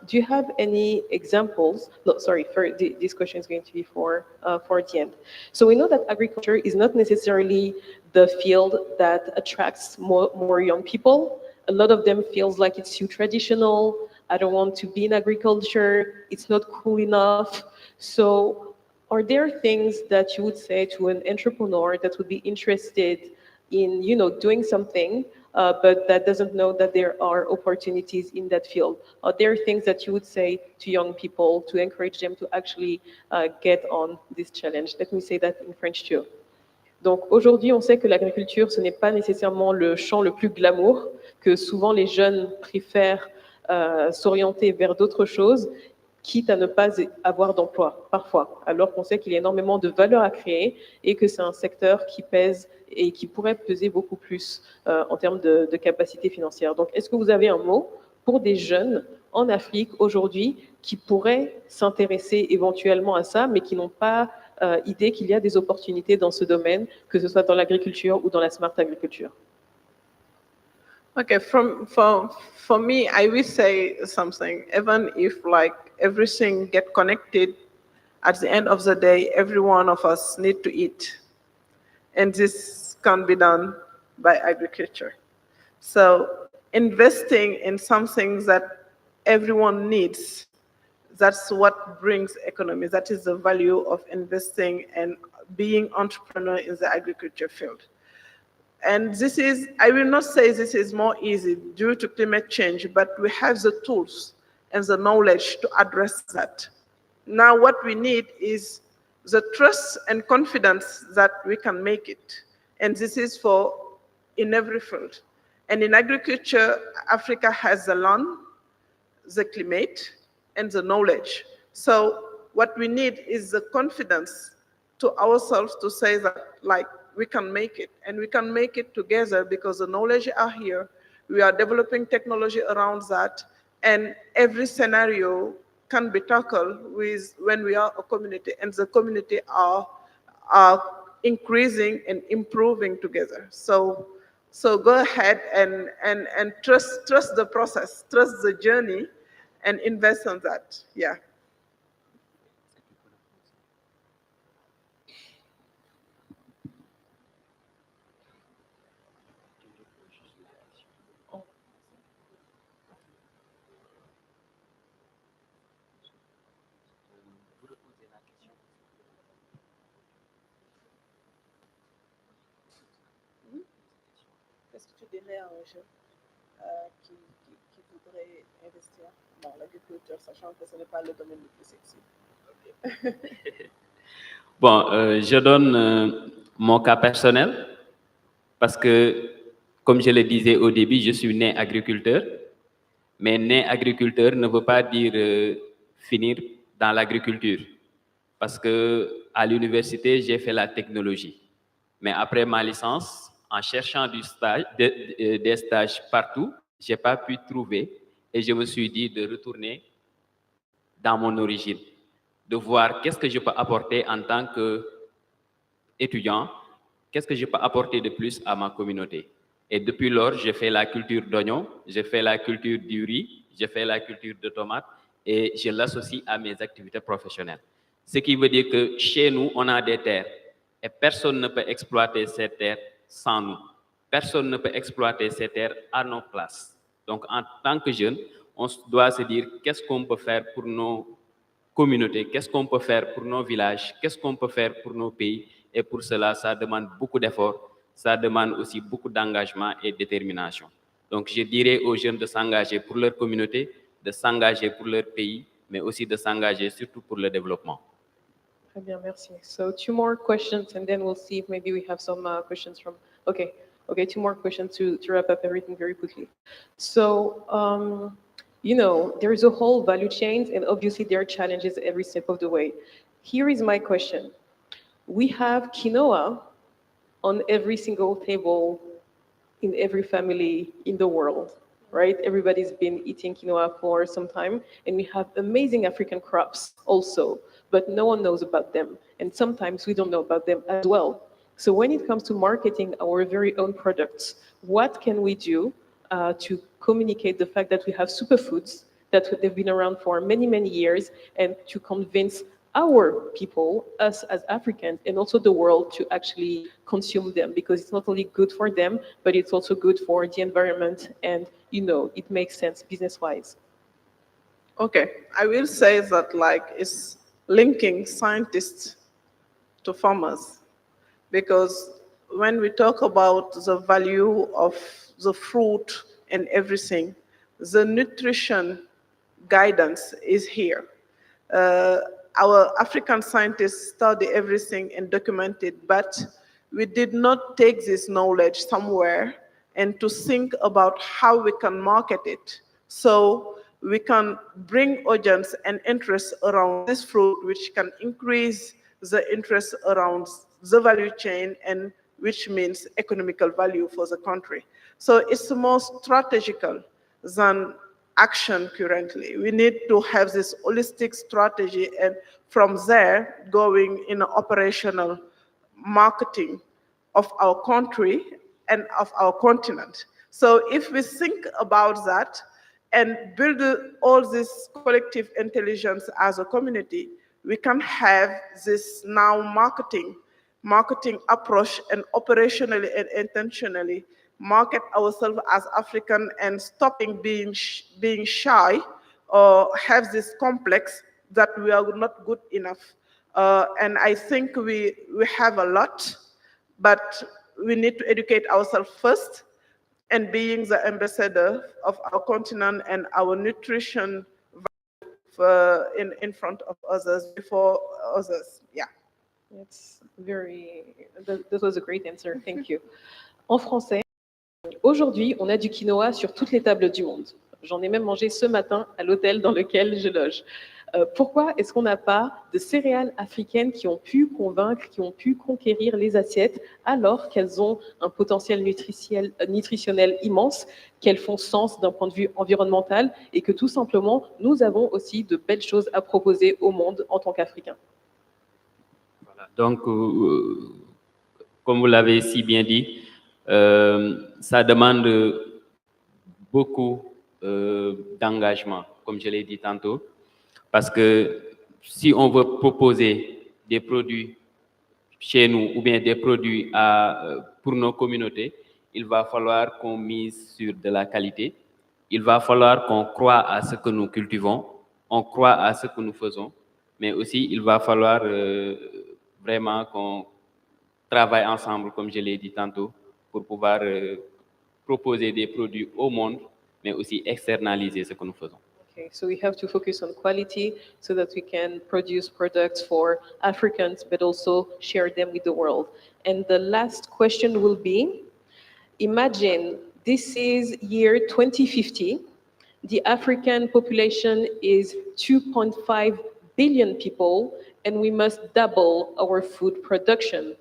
Do you have any examples? No, sorry, this question is going to be for the end. So we know that agriculture is not necessarily the field that attracts more young people. A lot of them feels like it's too traditional. I don't want to be in agriculture. It's not cool enough. So are there things that you would say to an entrepreneur that would be interested in, doing something, but that doesn't know that there are opportunities in that field? Are there things that you would say to young people to encourage them to actually get on this challenge? Let me say that in French too. Donc aujourd'hui, on sait que l'agriculture, ce n'est pas nécessairement le champ le plus glamour, que souvent les jeunes préfèrent s'orienter vers d'autres choses, quitte à ne pas avoir d'emploi, parfois, alors qu'on sait qu'il y a énormément de valeur à créer et que c'est un secteur qui pèse et qui pourrait peser beaucoup plus en termes de capacité financière. Donc, est-ce que vous avez un mot pour des jeunes en Afrique aujourd'hui qui pourraient s'intéresser éventuellement à ça, mais qui n'ont pas idée qu'il y a des opportunités dans ce domaine, que ce soit dans l'agriculture ou dans la smart agriculture? Okay, for me, I will say something. Even if like everything get connected, at the end of the day, every one of us need to eat. And this can be done by agriculture. So investing in something that everyone needs, that's what brings economy. That is the value of investing and being entrepreneur in the agriculture field. And this is, I will not say this is more easy due to climate change, but we have the tools and the knowledge to address that. Now what we need is the trust and confidence that we can make it. And this is for in every field. And in agriculture, Africa has the land, the climate, and the knowledge. So what we need is the confidence to ourselves to say that, like, we can make it, and we can make it together because the knowledge are here. We are developing technology around that, and every scenario can be tackled with when we are a community, and the community are increasing and improving together. So go ahead and trust the process, trust the journey, and invest on that. Yeah. Qu'est-ce que tu dirais à un jeune qui voudrait investir dans l'agriculture, sachant que ce n'est pas le domaine le plus sexy? Bon, je donne mon cas personnel parce que, comme je le disais au début, je suis né agriculteur. Mais né agriculteur ne veut pas dire finir dans l'agriculture. Parce que à l'université, j'ai fait la technologie. Mais après ma licence, en cherchant des stages partout, je n'ai pas pu trouver et je me suis dit de retourner dans mon origine. de voir qu'est-ce que je peux apporter en tant qu'étudiant, qu'est-ce que je peux apporter de plus à ma communauté. Et depuis lors, j'ai fait la culture d'oignons, j'ai fait la culture du riz, j'ai fait la culture de tomates et je l'associe à mes activités professionnelles. Ce qui veut dire que chez nous, on a des terres et personne ne peut exploiter ces terres sans nous. Personne ne peut exploiter ces terres à nos places. Donc, en tant que jeune, on doit se dire qu'est-ce qu'on peut faire pour nos communautés, qu'est-ce qu'on peut faire pour nos villages, qu'est-ce qu'on peut faire pour nos pays. Et pour cela, ça demande beaucoup d'efforts, ça demande aussi beaucoup d'engagement et de détermination. Donc, je dirais aux jeunes de s'engager pour leur communauté, de s'engager pour leur pays, mais aussi de s'engager surtout pour le développement. Très bien, merci. So 2 more questions, and then we'll see if maybe we have some questions from. Okay, 2 more questions to wrap up everything very quickly. So, you know, there is a whole value chain, and obviously there are challenges every step of the way. Here is my question. We have quinoa on every single table in every family in the world, right? Everybody's been eating quinoa for some time, and we have amazing African crops also, but no one knows about them. And sometimes we don't know about them as well. So when it comes to marketing our very own products, what can we do to communicate the fact that we have superfoods, that they've been around for many, many years, and to convince our people, us as Africans, and also the world to actually consume them, because it's not only good for them, but it's also good for the environment, and you know, it makes sense business-wise. Okay, I will say that like it's linking scientists to farmers, because when we talk about the value of the fruit and everything, the nutrition guidance is here. Our African scientists study everything and document it, but we did not take this knowledge somewhere and to think about how we can market it. So we can bring audience and interest around this fruit, which can increase the interest around the value chain, and which means economical value for the country. So it's more strategical than action currently. We need to have this holistic strategy, and from there going in operational marketing of our country and of our continent. So if we think about that and build all this collective intelligence as a community, we can have this now marketing approach, and operationally and intentionally market ourselves as African, and stopping being shy or have this complex that we are not good enough. And I think we have a lot, but we need to educate ourselves first, and being the ambassador of our continent and our nutrition in front of others, before others. Yeah. That was a great answer. Thank you. En français, aujourd'hui, on a du quinoa sur toutes les tables du monde. J'en ai même mangé ce matin à l'hôtel dans lequel je loge. Pourquoi est-ce qu'on n'a pas de céréales africaines qui ont pu convaincre, qui ont pu conquérir les assiettes, alors qu'elles ont un potentiel nutritionnel immense, qu'elles font sens d'un point de vue environnemental, et que tout simplement, nous avons aussi de belles choses à proposer au monde en tant qu'Africains? Voilà. Donc, comme vous l'avez si bien dit, ça demande beaucoup d'engagement, comme je l'ai dit tantôt, parce que si on veut proposer des produits chez nous ou bien des produits pour nos communautés, il va falloir qu'on mise sur de la qualité, il va falloir qu'on croie à ce que nous cultivons, on croit à ce que nous faisons, mais aussi il va falloir vraiment qu'on travaille ensemble, comme je l'ai dit tantôt, pour pouvoir proposer des produits au monde, mais aussi externaliser ce que nous faisons. Okay, so we have to focus on quality so that we can produce products for Africans, but also share them with the world. And the last question will be, imagine this is year 2050, the African population is 2.5 billion people, and we must double our food production.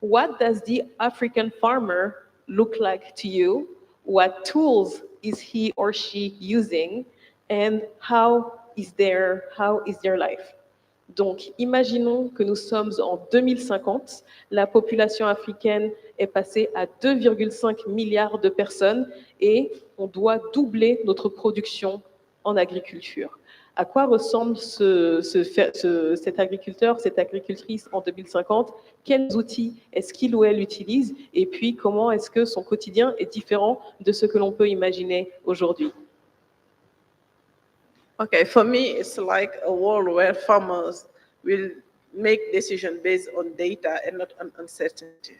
What does the African farmer look like to you? What tools is he or she using? And how is their life? Donc, imaginons que nous sommes en 2050, la population africaine est passée à 2,5 milliards de personnes et on doit doubler notre production en agriculture. À quoi ressemble cet agriculteur, cette agricultrice en 2050? Quels outils est-ce qu'il ou elle utilise? Et puis, comment est-ce que son quotidien est différent de ce que l'on peut imaginer aujourd'hui? Okay, for me, it's like a world where farmers will make decisions based on data and not on uncertainty.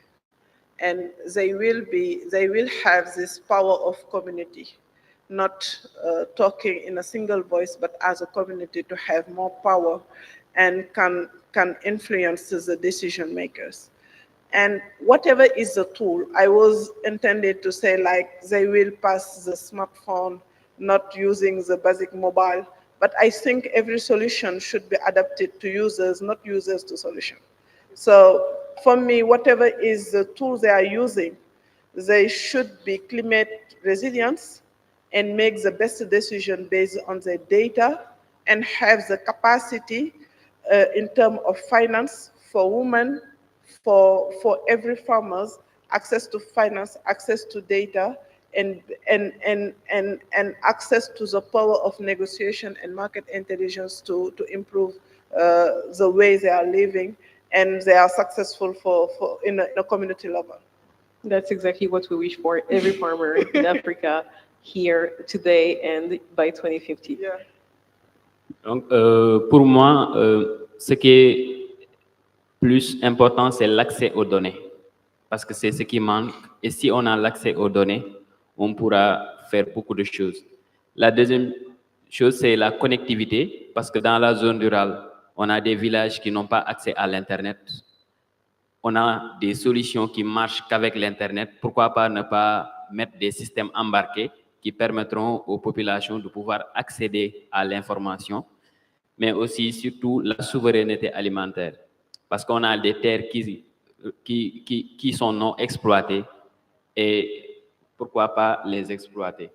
And they will have this power of community, not talking in a single voice, but as a community to have more power and can influence the decision makers. And whatever is the tool, I was intended to say like they will pass the smartphone, not using the basic mobile, but I think every solution should be adapted to users, not users to solution. So for me, whatever is the tool they are using, they should be climate resilience and make the best decision based on the data and have the capacity in terms of finance for women, for every farmers, access to finance, access to data, and access to the power of negotiation and market intelligence to improve the way they are living and they are successful in a community level. That's exactly what we wish for every farmer in Africa here today and by 2050. Yeah. Donc, pour moi, ce qui est plus important, c'est l'accès aux données. Parce que c'est ce qui manque. Et si on a l'accès aux données, on pourra faire beaucoup de choses. La deuxième chose, c'est la connectivité. Parce que dans la zone rurale, on a des villages qui n'ont pas accès à l'Internet. On a des solutions qui marchent qu'avec l'Internet. Pourquoi pas ne pas mettre des systèmes embarqués qui permettront aux populations de pouvoir accéder à l'information, mais aussi, surtout, la souveraineté alimentaire. Parce qu'on a des terres qui sont non exploitées et pourquoi pas les exploiter.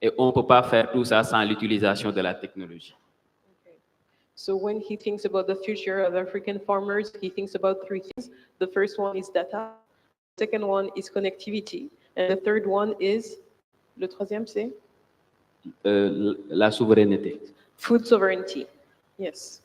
Et on ne peut pas faire tout ça sans l'utilisation de la technologie. So when he thinks about the future of African farmers, he thinks about three things. The first one is data, the second one is connectivity, and the third one is, le troisième c'est? La souveraineté. Food sovereignty, yes.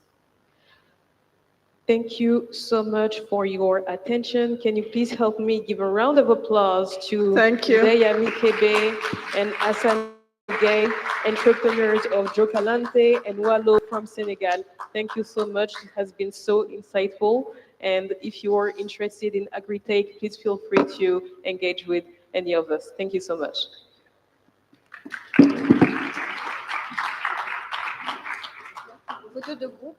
Thank you so much for your attention. Can you please help me give a round of applause to Thank you. Ndeye Amikebe and Hassan Gay, entrepreneurs of Jokalante and Wallo from Senegal. Thank you so much. It has been so insightful. And if you are interested in AgriTech, please feel free to engage with any of us. Thank you so much. Photo de groupe.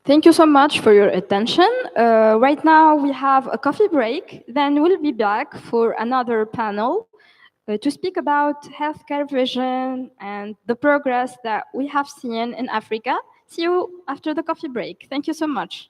Thank you so much for your attention. Right now we have a coffee break, then we'll be back for another panel to speak about healthcare vision and the progress that we have seen in Africa. See you after the coffee break. Thank you so much.